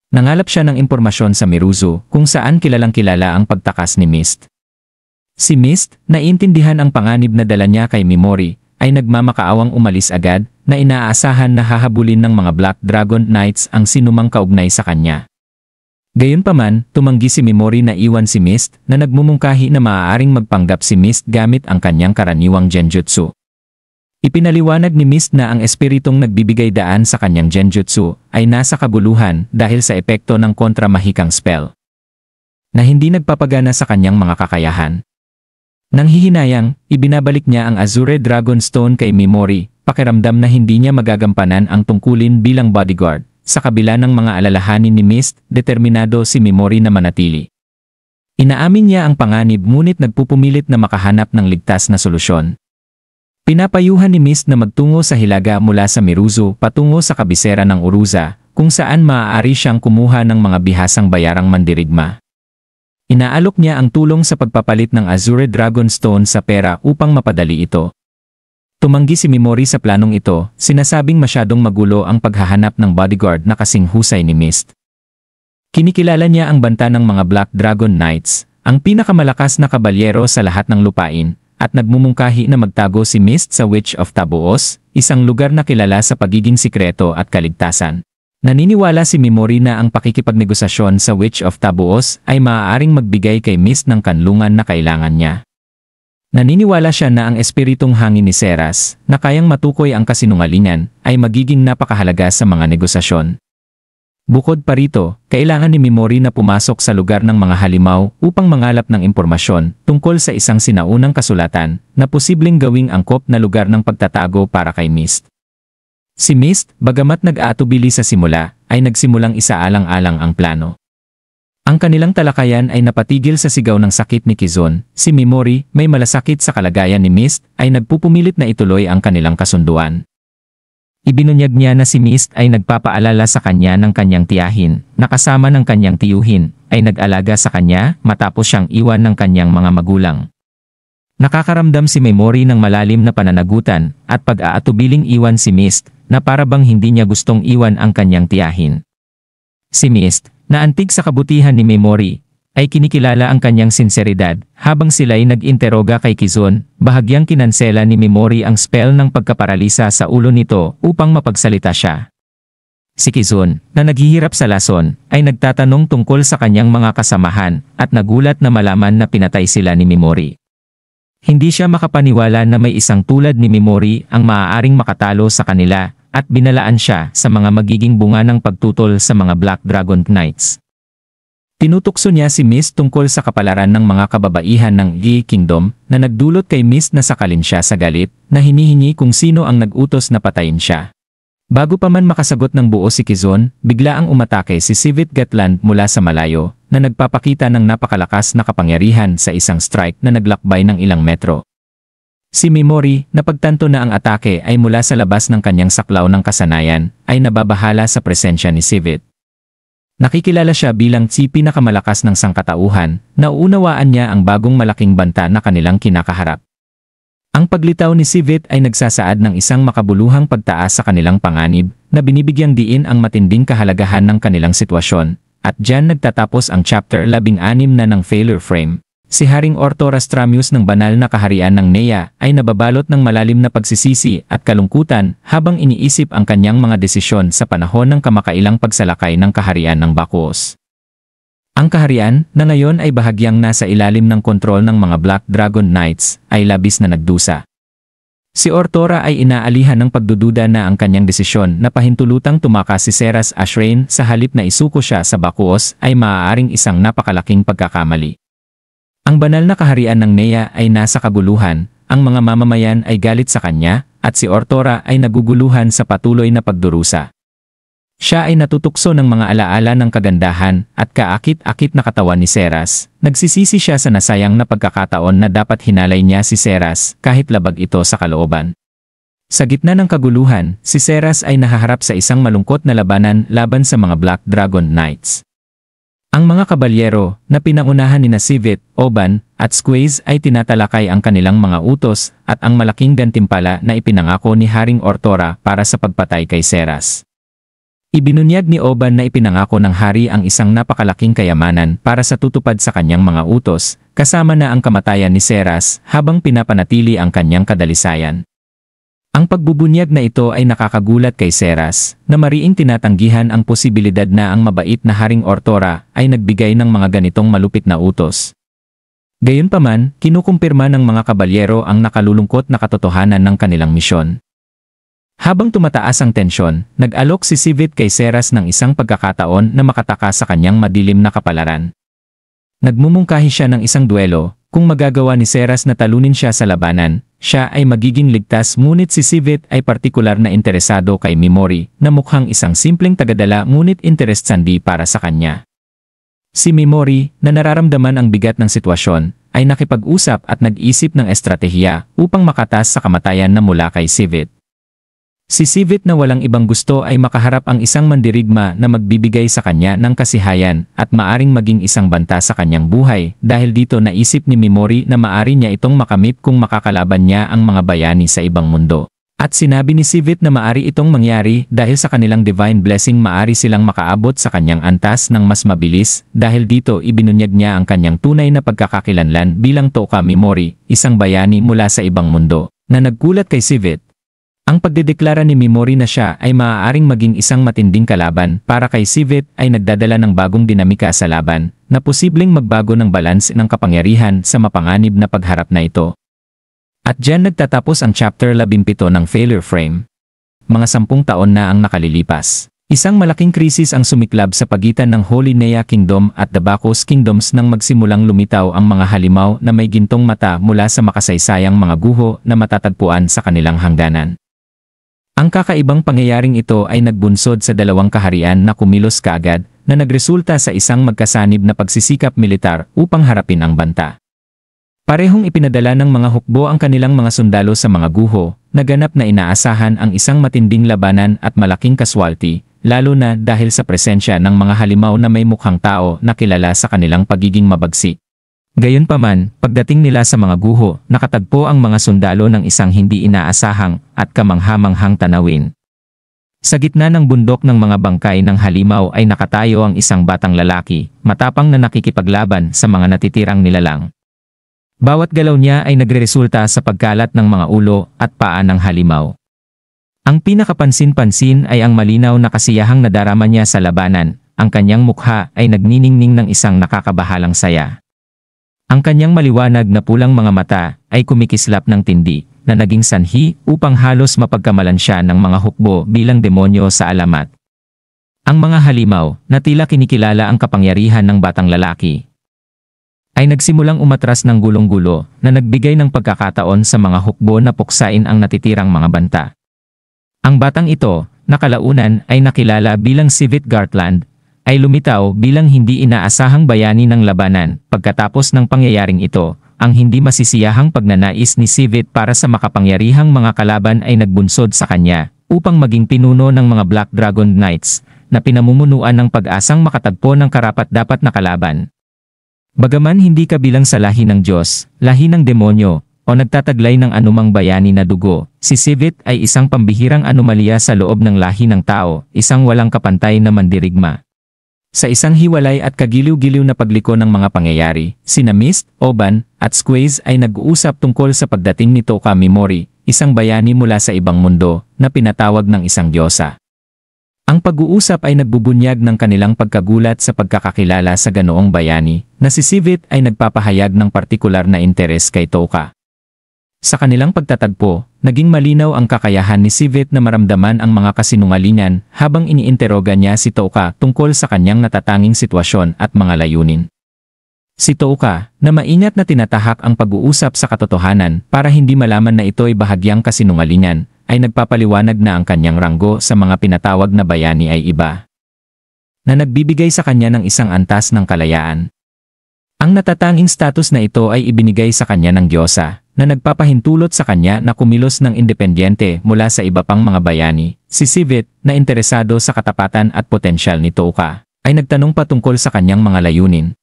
S1: Nangalap siya ng impormasyon sa Miruzu kung saan kilalang-kilala ang pagtakas ni Mist. Si Mist, naiintindihan ang panganib na dala niya kay Memory, ay nagmamakaawang umalis agad na inaasahan na hahabulin ng mga Black Dragon Knights ang sinumang kaugnay sa kanya. Gayunpaman, tumanggi si Memory na iwan si Mist na nagmumungkahi na maaaring magpanggap si Mist gamit ang kanyang karaniwang genjutsu. Ipinaliwanag ni Mist na ang espiritong nagbibigay daan sa kanyang genjutsu ay nasa kabuluhan dahil sa epekto ng kontramahikang spell na hindi nagpapagana sa kanyang mga kakayahan. Nang hihinayang, ibinabalik niya ang Azure Dragon Stone kay Memory, pakiramdam na hindi niya magagampanan ang tungkulin bilang bodyguard. Sa kabila ng mga alalahanin ni Mist, determinado si Memory na manatili. Inaamin niya ang panganib ngunit nagpupumilit na makahanap ng ligtas na solusyon. Pinapayuhan ni Mist na magtungo sa hilaga mula sa Miruzu patungo sa kabisera ng Uruza, kung saan maaari siyang kumuha ng mga bihasang bayarang mandirigma. Inaalok niya ang tulong sa pagpapalit ng Azure Dragon Stone sa pera upang mapadali ito. Tumanggi si Memory sa planong ito, sinasabing masyadong magulo ang paghahanap ng bodyguard na kasing husay ni Mist. Kinikilala niya ang banta ng mga Black Dragon Knights, ang pinakamalakas na kabalyero sa lahat ng lupain, at nagmumungkahi na magtago si Mist sa Witch of Tabuos, isang lugar na kilala sa pagiging sikreto at kaligtasan. Naniniwala si Memory na ang pakikipagnegosasyon sa Witch of Tabuos ay maaaring magbigay kay Mist ng kanlungan na kailangan niya. Naniniwala siya na ang espiritong hangin ni Seras, na kayang matukoy ang kasinungalingan, ay magiging napakahalaga sa mga negosasyon. Bukod pa rito, kailangan ni Memory na pumasok sa lugar ng mga halimaw upang mangalap ng impormasyon tungkol sa isang sinaunang kasulatan na posibleng gawing angkop na lugar ng pagtatago para kay Mist. Si Mist, bagamat nag-aatubili sa simula, ay nagsimulang isaalang-alang ang plano. Ang kanilang talakayan ay napatigil sa sigaw ng sakit ni Kizon. Si Memory, may malasakit sa kalagayan ni Mist, ay nagpupumilit na ituloy ang kanilang kasunduan. Ibinunyag niya na si Mist ay nagpapaalala sa kanya ng kanyang tiyahin, na kasama ng kanyang tiyuhin, ay nag-alaga sa kanya matapos siyang iwan ng kanyang mga magulang. Nakakaramdam si Memory ng malalim na pananagutan at pag-aatubiling iwan si Mist, na para bang hindi niya gustong iwan ang kanyang tiyahin. Si Mist, na antig sa kabutihan ni Memory, ay kinikilala ang kanyang sinseridad habang sila'y nag-interoga kay Kizon, bahagyang kinansela ni Memory ang spell ng pagkaparalisa sa ulo nito upang mapagsalita siya. Si Kizon, na naghihirap sa lason, ay nagtatanong tungkol sa kanyang mga kasamahan at nagulat na malaman na pinatay sila ni Memory. Hindi siya makapaniwala na may isang tulad ni Memory ang maaaring makatalo sa kanila, at binalaan siya sa mga magiging bunga ng pagtutol sa mga Black Dragon Knights. Tinutukso niya si Mist tungkol sa kapalaran ng mga kababaihan ng Yi Kingdom na nagdulot kay Mist na sakalin siya sa galit na hinihingi kung sino ang nag-utos na patayin siya. Bago pa man makasagot ng buo si Kizon, bigla ang umatake si Sivit Gatland mula sa malayo na nagpapakita ng napakalakas na kapangyarihan sa isang strike na naglakbay ng ilang metro. Si Memory, napagtanto na ang atake ay mula sa labas ng kanyang saklaw ng kasanayan, ay nababahala sa presensya ni Sivit. Nakikilala siya bilang si pinakamalakas ng sangkatauhan, nauunawaan niya ang bagong malaking banta na kanilang kinakaharap. Ang paglitaw ni Sivit ay nagsasaad ng isang makabuluhang pagtaas sa kanilang panganib, na binibigyang diin ang matinding kahalagahan ng kanilang sitwasyon, at diyan nagtatapos ang chapter 16 na ng Failure Frame. Si Haring Orto Rastramius ng banal na kaharian ng Nea ay nababalot ng malalim na pagsisisi at kalungkutan habang iniisip ang kanyang mga desisyon sa panahon ng kamakailang pagsalakay ng kaharian ng Bakuos. Ang kaharian, na ngayon ay bahagyang nasa ilalim ng kontrol ng mga Black Dragon Knights, ay labis na nagdusa. Si Ortora ay inaalihan ng pagdududa na ang kanyang desisyon na pahintulutang tumakas si Seras Ashrain sa halip na isuko siya sa Bakuos ay maaaring isang napakalaking pagkakamali. Ang banal na kaharian ng Nea ay nasa kaguluhan, ang mga mamamayan ay galit sa kanya, at si Ortora ay naguguluhan sa patuloy na pagdurusa. Siya ay natutukso ng mga alaala ng kagandahan at kaakit-akit na katawan ni Seras. Nagsisisi siya sa nasayang na pagkakataon na dapat hinalay niya si Seras kahit labag ito sa kalooban. Sa gitna ng kaguluhan, si Seras ay nahaharap sa isang malungkot na labanan laban sa mga Black Dragon Knights. Ang mga kabalyero na pinangunahan ni Sivit, Oban, at Squeeze ay tinatalakay ang kanilang mga utos at ang malaking gantimpala na ipinangako ni Haring Ortora para sa pagpatay kay Seras. Ibinunyag ni Oban na ipinangako ng hari ang isang napakalaking kayamanan para sa tutupad sa kanyang mga utos, kasama na ang kamatayan ni Seras habang pinapanatili ang kanyang kadalisayan. Ang pagbubunyag na ito ay nakakagulat kay Seras, na mariing tinatanggihan ang posibilidad na ang mabait na Haring Ortora ay nagbigay ng mga ganitong malupit na utos. Gayunpaman, kinukumpirma ng mga kabalyero ang nakalulungkot na katotohanan ng kanilang misyon. Habang tumataas ang tensyon, nag-alok si Sivit kay Seras ng isang pagkakataon na makataka sa kanyang madilim na kapalaran. Nagmumungkahi siya ng isang duelo, kung magagawa ni Seras na talunin siya sa labanan, siya ay magiging ligtas, ngunit si Sivit ay partikular na interesado kay Mimori na mukhang isang simpleng tagadala ngunit interestsandi para sa kanya. Si Mimori, na nararamdaman ang bigat ng sitwasyon, ay nakipag-usap at nag-isip ng estratehiya upang makatas sa kamatayan na mula kay Sivit. Si Sivit na walang ibang gusto ay makaharap ang isang mandirigma na magbibigay sa kanya ng kasihayan at maaring maging isang banta sa kanyang buhay, dahil dito naisip ni Mimori na maari niya itong makamit kung makakalaban niya ang mga bayani sa ibang mundo. At sinabi ni Sivit na maari itong mangyari dahil sa kanilang divine blessing maari silang makaabot sa kanyang antas ng mas mabilis, dahil dito ibinunyag niya ang kanyang tunay na pagkakakilanlan bilang Touka Mimori, isang bayani mula sa ibang mundo, na naggulat kay Sivit. Ang pagdedeklara ni Mimori na siya ay maaaring maging isang matinding kalaban para kay Sivit ay nagdadala ng bagong dinamika sa laban, na posibleng magbago ng balance ng kapangyarihan sa mapanganib na pagharap na ito. At diyan nagtatapos ang chapter 17 ng Failure Frame. Mga 10 taon na ang nakalilipas. Isang malaking krisis ang sumiklab sa pagitan ng Holy Nea Kingdom at the Bacchus Kingdoms nang magsimulang lumitaw ang mga halimaw na may gintong mata mula sa makasaysayang mga guho na matatagpuan sa kanilang hangganan. Ang kakaibang pangyayaring ito ay nagbunsod sa dalawang kaharian na kumilos kaagad na nagresulta sa isang magkasanib na pagsisikap militar upang harapin ang banta. Parehong ipinadala ng mga hukbo ang kanilang mga sundalo sa mga guho, naganap na inaasahan ang isang matinding labanan at malaking kaswalti, lalo na dahil sa presensya ng mga halimaw na may mukhang tao na kilala sa kanilang pagiging mabagsik. Gayunpaman, pagdating nila sa mga guho, nakatagpo ang mga sundalo ng isang hindi inaasahang at kamanghamanghang tanawin. Sa gitna ng bundok ng mga bangkay ng halimaw ay nakatayo ang isang batang lalaki, matapang na nakikipaglaban sa mga natitirang nilalang. Bawat galaw niya ay nagreresulta sa pagkalat ng mga ulo at paa ng halimaw. Ang pinakapansin-pansin ay ang malinaw na kasiyahang nadarama niya sa labanan, ang kanyang mukha ay nagniningning ng isang nakakabahalang saya. Ang kanyang maliwanag na pulang mga mata ay kumikislap ng tindi na naging sanhi upang halos mapagkamalan siya ng mga hukbo bilang demonyo sa alamat. Ang mga halimaw, na tila kinikilala ang kapangyarihan ng batang lalaki, ay nagsimulang umatras ng gulong-gulo na nagbigay ng pagkakataon sa mga hukbo na puksain ang natitirang mga banta. Ang batang ito, na kalaunan ay nakilala bilang Sivit Gartland, ay lumitaw bilang hindi inaasahang bayani ng labanan. Pagkatapos ng pangyayaring ito, ang hindi masisiyahang pagnanais ni Sivit para sa makapangyarihang mga kalaban ay nagbunsod sa kanya, upang maging pinuno ng mga Black Dragon Knights, na pinamumunuan ng pag-asang makatagpo ng karapat-dapat na kalaban. Bagaman hindi kabilang sa lahi ng Diyos, lahi ng demonyo, o nagtataglay ng anumang bayani na dugo, si Sivit ay isang pambihirang anomalya sa loob ng lahi ng tao, isang walang kapantay na mandirigma. Sa isang hiwalay at kagiliw-giliw na pagliko ng mga pangyayari, sina Mist, Oban, at Squeeze ay nag-uusap tungkol sa pagdating ni Touka Mimori, isang bayani mula sa ibang mundo, na pinatawag ng isang diyosa. Ang pag-uusap ay nagbubunyag ng kanilang pagkagulat sa pagkakakilala sa ganoong bayani, na si Sivit ay nagpapahayag ng partikular na interes kay Touka. Sa kanilang pagtatagpo, naging malinaw ang kakayahan ni Sivit na maramdaman ang mga kasinungalingan habang iniinteroga niya si Touka tungkol sa kanyang natatanging sitwasyon at mga layunin. Si Touka, na maingat na tinatahak ang pag-uusap sa katotohanan para hindi malaman na ito'y bahagyang kasinungalingan, ay nagpapaliwanag na ang kanyang ranggo sa mga pinatawag na bayani ay iba, na nagbibigay sa kanya ng isang antas ng kalayaan. Ang natatanging status na ito ay ibinigay sa kanya ng diyosa, na nagpapahintulot sa kanya na kumilos ng independyente mula sa iba pang mga bayani. Si Sivit, na interesado sa katapatan at potensyal ni Touka, ay nagtanong patungkol sa kanyang mga layunin.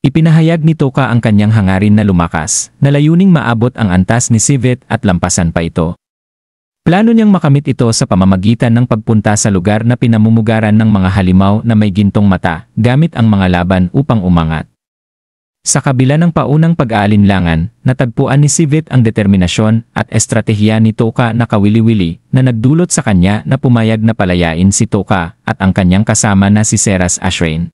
S1: Ipinahayag ni Toka ang kanyang hangarin na lumakas, na layuning maabot ang antas ni Sivit at lampasan pa ito. Plano niyang makamit ito sa pamamagitan ng pagpunta sa lugar na pinamumugaran ng mga halimaw na may gintong mata, gamit ang mga laban upang umangat. Sa kabila ng paunang pag-aalinlangan, natagpuan ni Sivit ang determinasyon at estratehiya ni Toka na kawili-wili na nagdulot sa kanya na pumayag na palayain si Toka at ang kanyang kasama na si Seras Ashrain.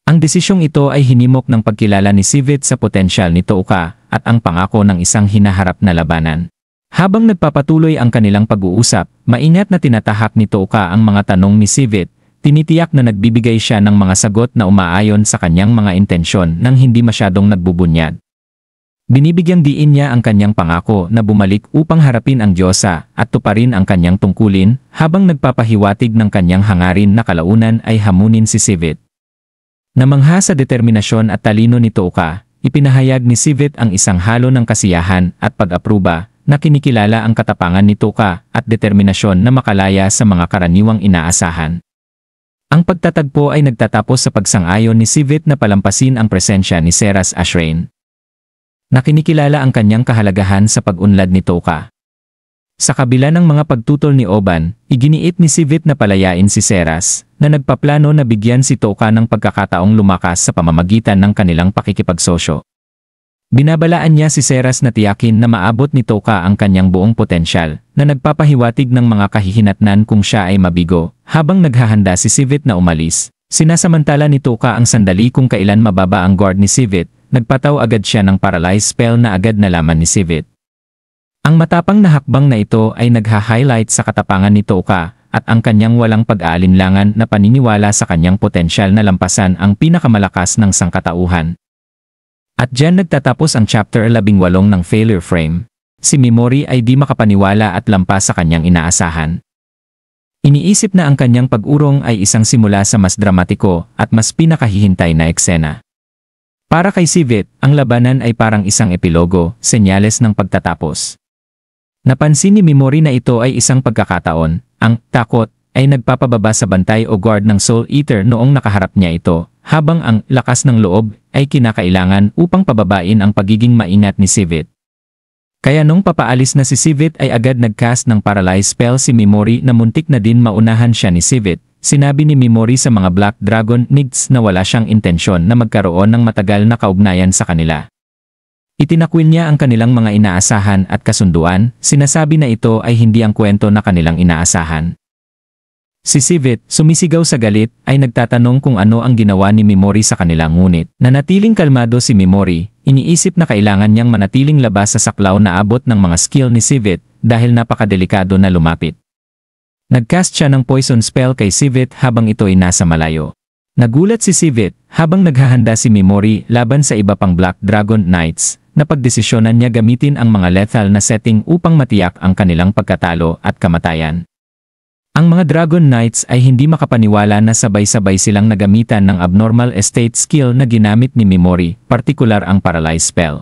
S1: Ang desisyong ito ay hinimok ng pagkilala ni Sivit sa potensyal ni Toka at ang pangako ng isang hinaharap na labanan. Habang nagpapatuloy ang kanilang pag-uusap, maingat na tinatahak ni Toka ang mga tanong ni Sivit. Tinitiyak na nagbibigay siya ng mga sagot na umaayon sa kanyang mga intensyon nang hindi masyadong nagbubunyad. Binibigyang diin niya ang kanyang pangako na bumalik upang harapin ang Diyosa at tuparin ang kanyang tungkulin, habang nagpapahiwatig ng kanyang hangarin na kalaunan ay hamunin si Sivit. Namangha sa determinasyon at talino ni Toka, ipinahayag ni Sivit ang isang halo ng kasiyahan at pag-apruba na kinikilala ang katapangan ni Toka at determinasyon na makalaya sa mga karaniwang inaasahan. Ang pagtatagpo ay nagtatapos sa pagsang-ayon ni Sivit na palampasin ang presensya ni Seras Ashrain. Nakinikilala ang kanyang kahalagahan sa pag-unlad ni Toka. Sa kabila ng mga pagtutol ni Oban, iginiit ni Sivit na palayain si Seras, na nagpaplano na bigyan si Toka ng pagkakataong lumakas sa pamamagitan ng kanilang pakikipagsosyo. Binabalaan niya si Seras na tiyakin na maabot ni Toka ang kanyang buong potensyal, na nagpapahiwatig ng mga kahihinatnan kung siya ay mabigo. Habang naghahanda si Sivit na umalis, sinasamantala ni Toka ang sandali kung kailan mababa ang guard ni Sivit, nagpataw agad siya ng paralyze spell na agad nalaman ni Sivit. Ang matapang na hakbang na ito ay nagha-highlight sa katapangan ni Toka at ang kanyang walang pag-aalinlangan na paniniwala sa kanyang potensyal na lampasan ang pinakamalakas ng sangkatauhan. At diyan nagtatapos ang chapter 18 ng Failure Frame. Si Mimori ay di makapaniwala at lampas sa kanyang inaasahan. Iniisip na ang kanyang pag-urong ay isang simula sa mas dramatiko at mas pinakahihintay na eksena. Para kay Sivit, ang labanan ay parang isang epilogo, senyales ng pagtatapos. Napansin ni Mimori na ito ay isang pagkakataon. Ang takot ay nagpapababa sa bantay o guard ng Soul Eater noong nakaharap niya ito, habang ang lakas ng loob ay kinakailangan upang pababain ang pagiging maingat ni Sivit. Kaya nung papaalis na si Sivit ay agad nagcast ng paralyze spell si Mimori na muntik na din maunahan siya ni Sivit. Sinabi ni Mimori sa mga Black Dragon Knights na wala siyang intensyon na magkaroon ng matagal na kaugnayan sa kanila. Itinakwil niya ang kanilang mga inaasahan at kasunduan, sinasabi na ito ay hindi ang kwento na kanilang inaasahan. Si Sivit, sumisigaw sa galit, ay nagtatanong kung ano ang ginawa ni Mimori sa kanila, ngunit nanatiling kalmado si Mimori. Iniisip na kailangan niyang manatiling labas sa saklaw na abot ng mga skill ni Sivit dahil napakadelikado na lumapit. Nagcast siya ng poison spell kay Sivit habang ito ay nasa malayo. Nagulat si Sivit habang naghahanda si Mimori laban sa iba pang Black Dragon Knights na pagdesisyonan niya gamitin ang mga lethal na setting upang matiyak ang kanilang pagkatalo at kamatayan. Ang mga Dragon Knights ay hindi makapaniwala na sabay-sabay silang nagamitan ng abnormal estate skill na ginamit ni Mimori, partikular ang paralyze spell.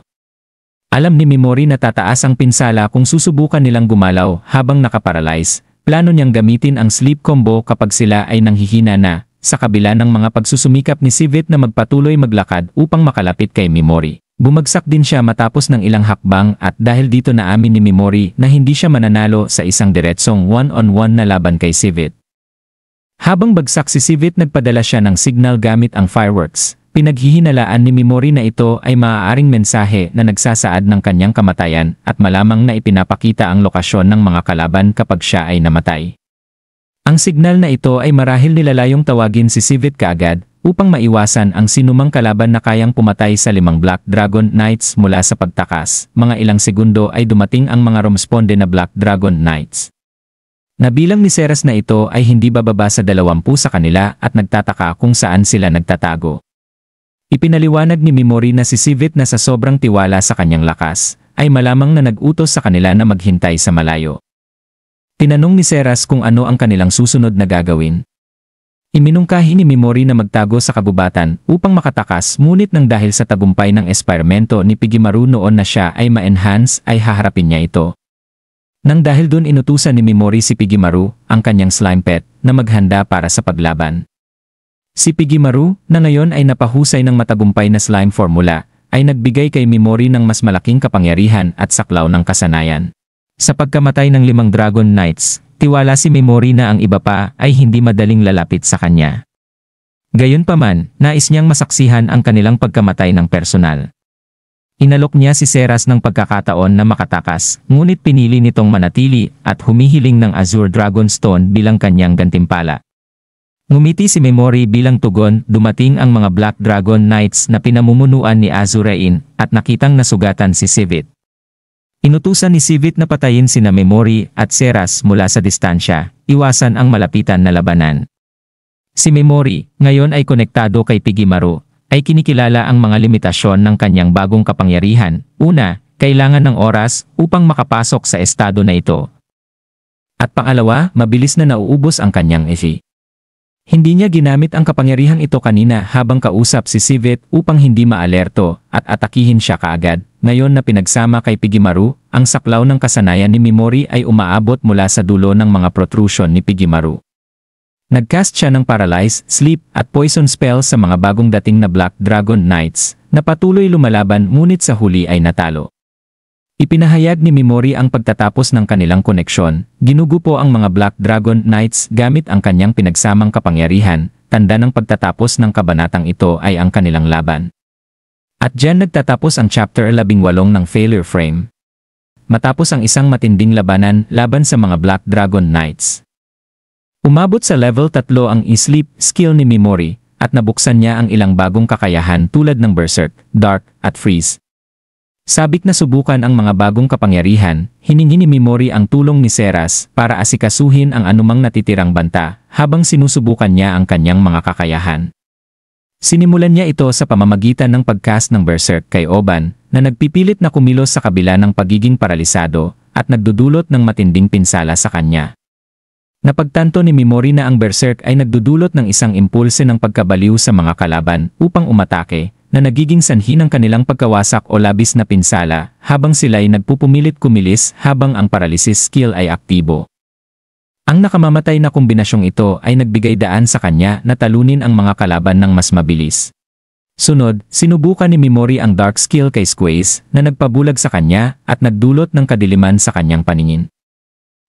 S1: Alam ni Mimori na tataas ang pinsala kung susubukan nilang gumalaw habang nakaparalyze. Plano niyang gamitin ang sleep combo kapag sila ay nanghihina na, sa kabila ng mga pagsusumikap ni Sivit na magpatuloy maglakad upang makalapit kay Mimori. Bumagsak din siya matapos ng ilang hakbang at dahil dito naamin ni Mimori na hindi siya mananalo sa isang diretsong one-on-one na laban kay Sivit. Habang bagsak si Sivit, nagpadala siya ng signal gamit ang fireworks. Pinaghihinalaan ni Mimori na ito ay maaaring mensahe na nagsasaad ng kanyang kamatayan at malamang na ipinapakita ang lokasyon ng mga kalaban kapag siya ay namatay. Ang signal na ito ay marahil nilalayong tawagin si Sivit kaagad upang maiwasan ang sinumang kalaban na kayang pumatay sa 5 Black Dragon Knights mula sa pagtakas. Mga ilang segundo ay dumating ang mga rumesponde na Black Dragon Knights. Nabilang ni Seras na ito ay hindi bababa sa 20 sa kanila at nagtataka kung saan sila nagtatago. Ipinaliwanag ni Mimori na si Sivit na sa sobrang tiwala sa kanyang lakas, ay malamang na nag-utos sa kanila na maghintay sa malayo. Tinanong ni Seras kung ano ang kanilang susunod na gagawin. Iminungkahi ni Mimori na magtago sa kabubatan upang makatakas, ngunit nang dahil sa tagumpay ng eksperimento ni Pigimaru noon na siya ay ma-enhance ay haharapin niya ito. Nang dahil dun inutusan ni Mimori si Pigimaru, ang kanyang slime pet, na maghanda para sa paglaban. Si Pigimaru, na ngayon ay napahusay ng matagumpay na slime formula, ay nagbigay kay Mimori ng mas malaking kapangyarihan at saklaw ng kasanayan. Sa pagkamatay ng 5 Dragon Knights, tiwala si Mimori na ang iba pa ay hindi madaling lalapit sa kanya. Gayunpaman, nais niyang masaksihan ang kanilang pagkamatay ng personal. Inalok niya si Seras ng pagkakataon na makatakas, ngunit pinili nitong manatili at humihiling ng Azure Dragon Stone bilang kanyang gantimpala. Ngumiti si Mimori bilang tugon, dumating ang mga Black Dragon Knights na pinamumunuan ni Azurain at nakitang nasugatan si Sivit. Inutusan ni Sivit na patayin sina Mimori at Seras mula sa distansya, iwasan ang malapitan na labanan. Si Mimori, ngayon ay konektado kay Pigimaru, ay kinikilala ang mga limitasyon ng kanyang bagong kapangyarihan. Una, kailangan ng oras upang makapasok sa estado na ito. At pangalawa, mabilis na nauubos ang kanyang energy. Hindi niya ginamit ang kapangyarihang ito kanina habang kausap si Sivit upang hindi maalerto at atakihin siya kaagad. Ngayon na pinagsama kay Pigimaru, ang saklaw ng kasanayan ni Mimori ay umaabot mula sa dulo ng mga protrusion ni Pigimaru. Nagcast siya ng Paralyze, Sleep at Poison spell sa mga bagong dating na Black Dragon Knights na patuloy lumalaban ngunit sa huli ay natalo. Ipinahayag ni Mimori ang pagtatapos ng kanilang koneksyon, ginugupo ang mga Black Dragon Knights gamit ang kanyang pinagsamang kapangyarihan, tanda ng pagtatapos ng kabanatang ito ay ang kanilang laban. At diyan nagtatapos ang chapter 18 ng Failure Frame. Matapos ang isang matinding labanan laban sa mga Black Dragon Knights. Umabot sa level 3 ang i-sleep skill ni Mimori, at nabuksan niya ang ilang bagong kakayahan tulad ng Berserk, Dark, at Freeze. Sabik na subukan ang mga bagong kapangyarihan, hiningi ni Mimori ang tulong ni Seras para asikasuhin ang anumang natitirang banta habang sinusubukan niya ang kanyang mga kakayahan. Sinimulan niya ito sa pamamagitan ng pagcast ng Berserk kay Oban na nagpipilit na kumilos sa kabila ng pagiging paralisado at nagdudulot ng matinding pinsala sa kanya. Napagtanto ni Mimori na ang Berserk ay nagdudulot ng isang impulse ng pagkabaliw sa mga kalaban upang umatake, na nagiging sanhi ng kanilang pagkawasak o labis na pinsala habang sila'y nagpupumilit kumilis habang ang paralysis skill ay aktibo. Ang nakamamatay na kombinasyong ito ay nagbigay daan sa kanya na talunin ang mga kalaban ng mas mabilis. Sunod, sinubukan ni Mimori ang Dark skill kay Squaze na nagpabulag sa kanya at nagdulot ng kadiliman sa kanyang paningin.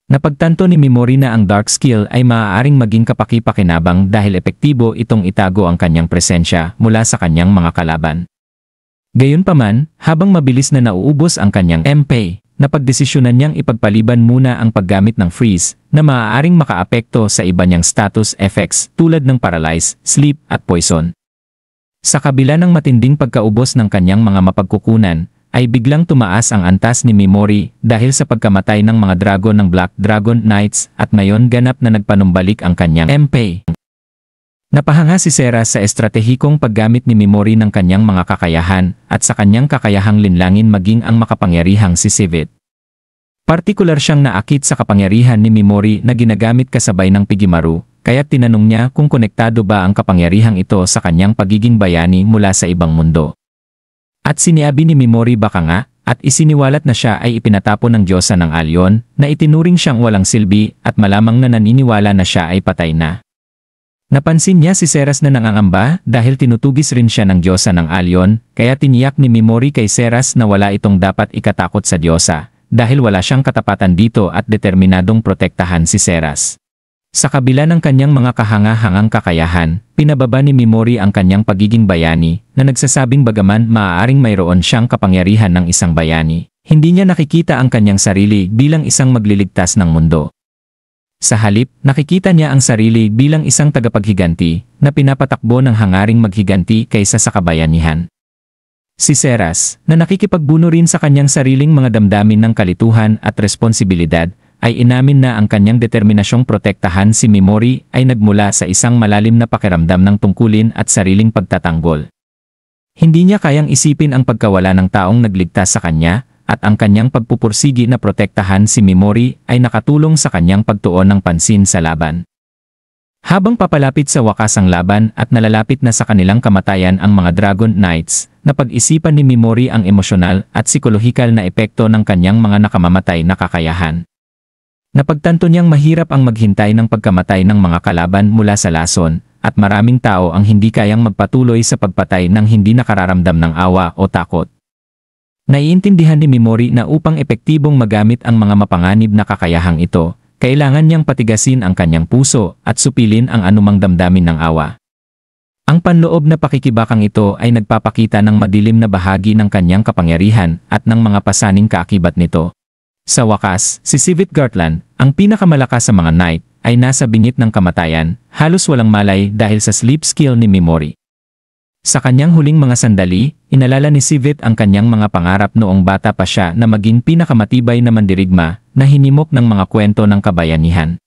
S1: Napagtanto ni Mimori na ang Dark skill ay maaaring maging kapaki-pakinabang dahil epektibo itong itago ang kanyang presensya mula sa kanyang mga kalaban. Gayunpaman, habang mabilis na nauubos ang kanyang MP, napagdesisyonan niyang ipagpaliban muna ang paggamit ng Freeze na maaaring makaapekto sa iba niyang status effects tulad ng Paralyze, Sleep at Poison. Sa kabila ng matinding pagkaubos ng kanyang mga mapagkukunan, ay biglang tumaas ang antas ni Mimori dahil sa pagkamatay ng mga dragon ng Black Dragon Knights at ngayon ganap na nagpanumbalik ang kanyang MP. Napahanga si Seras sa estratehikong paggamit ni Mimori ng kanyang mga kakayahan at sa kanyang kakayahang linlangin maging ang makapangyarihang si Sivit. Partikular siyang naakit sa kapangyarihan ni Mimori na ginagamit kasabay ng Pigimaru, kaya tinanong niya kung konektado ba ang kapangyarihang ito sa kanyang pagiging bayani mula sa ibang mundo. At siniabi ni Mimori baka nga, at isiniwalat na siya ay ipinatapon ng Diyosa ng Alyon, na itinuring siyang walang silbi at malamang na naniniwala na siya ay patay na. Napansin niya si Seras na nangangamba dahil tinutugis rin siya ng Diyosa ng Alyon, kaya tiniyak ni Mimori kay Seras na wala itong dapat ikatakot sa Diyosa, dahil wala siyang katapatan dito at determinadong protektahan si Seras. Sa kabila ng kanyang mga kahanga-hangang kakayahan, pinababa ni Mimori ang kanyang pagiging bayani, na nagsasabing bagaman maaaring mayroon siyang kapangyarihan ng isang bayani, hindi niya nakikita ang kanyang sarili bilang isang magliligtas ng mundo. Sa halip, nakikita niya ang sarili bilang isang tagapaghiganti, na pinapatakbo ng hangaring maghiganti kaysa sa kabayanihan. Si Seras, na nakikipagbuno rin sa kanyang sariling mga damdamin ng kalituhan at responsibilidad, ay inamin na ang kanyang determinasyong protektahan si Mimori ay nagmula sa isang malalim na pakiramdam ng tungkulin at sariling pagtatanggol. Hindi niya kayang isipin ang pagkawala ng taong nagligtas sa kanya, at ang kanyang pagpupursigi na protektahan si Mimori ay nakatulong sa kanyang pagtuon ng pansin sa laban. Habang papalapit sa wakas ang laban at nalalapit na sa kanilang kamatayan ang mga Dragon Knights, napag-isipan ni Mimori ang emosyonal at psikolohikal na epekto ng kanyang mga nakamamatay na kakayahan. Napagtanto niyang mahirap ang maghintay ng pagkamatay ng mga kalaban mula sa lason, at maraming tao ang hindi kayang magpatuloy sa pagpatay ng hindi nakararamdam ng awa o takot. Naiintindihan ni Mimori na upang epektibong magamit ang mga mapanganib na kakayahang ito, kailangan niyang patigasin ang kanyang puso at supilin ang anumang damdamin ng awa. Ang panloob na pakikibakang ito ay nagpapakita ng madilim na bahagi ng kanyang kapangyarihan at ng mga pasaning kaakibat nito. Sa wakas, si Sivit Gartland, ang pinakamalakas sa mga knight, ay nasa bingit ng kamatayan, halos walang malay dahil sa sleep skill ni Mimori. Sa kanyang huling mga sandali, inalala ni Sivit ang kanyang mga pangarap noong bata pa siya na maging pinakamatibay na mandirigma na hinimok ng mga kwento ng kabayanihan.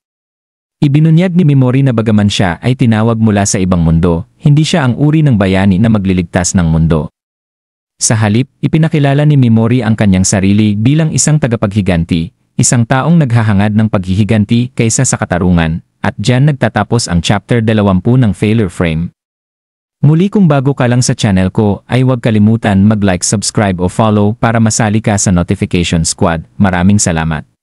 S1: Ibinunyag ni Mimori na bagaman siya ay tinawag mula sa ibang mundo, hindi siya ang uri ng bayani na magliligtas ng mundo. Sa halip, ipinakilala ni Mimori ang kanyang sarili bilang isang tagapaghiganti, isang taong naghahangad ng paghihiganti kaysa sa katarungan, at diyan nagtatapos ang chapter 20 ng Failure Frame. Muli kung bago ka lang sa channel ko ay huwag kalimutan mag-like, subscribe o follow para masali ka sa notification squad. Maraming salamat.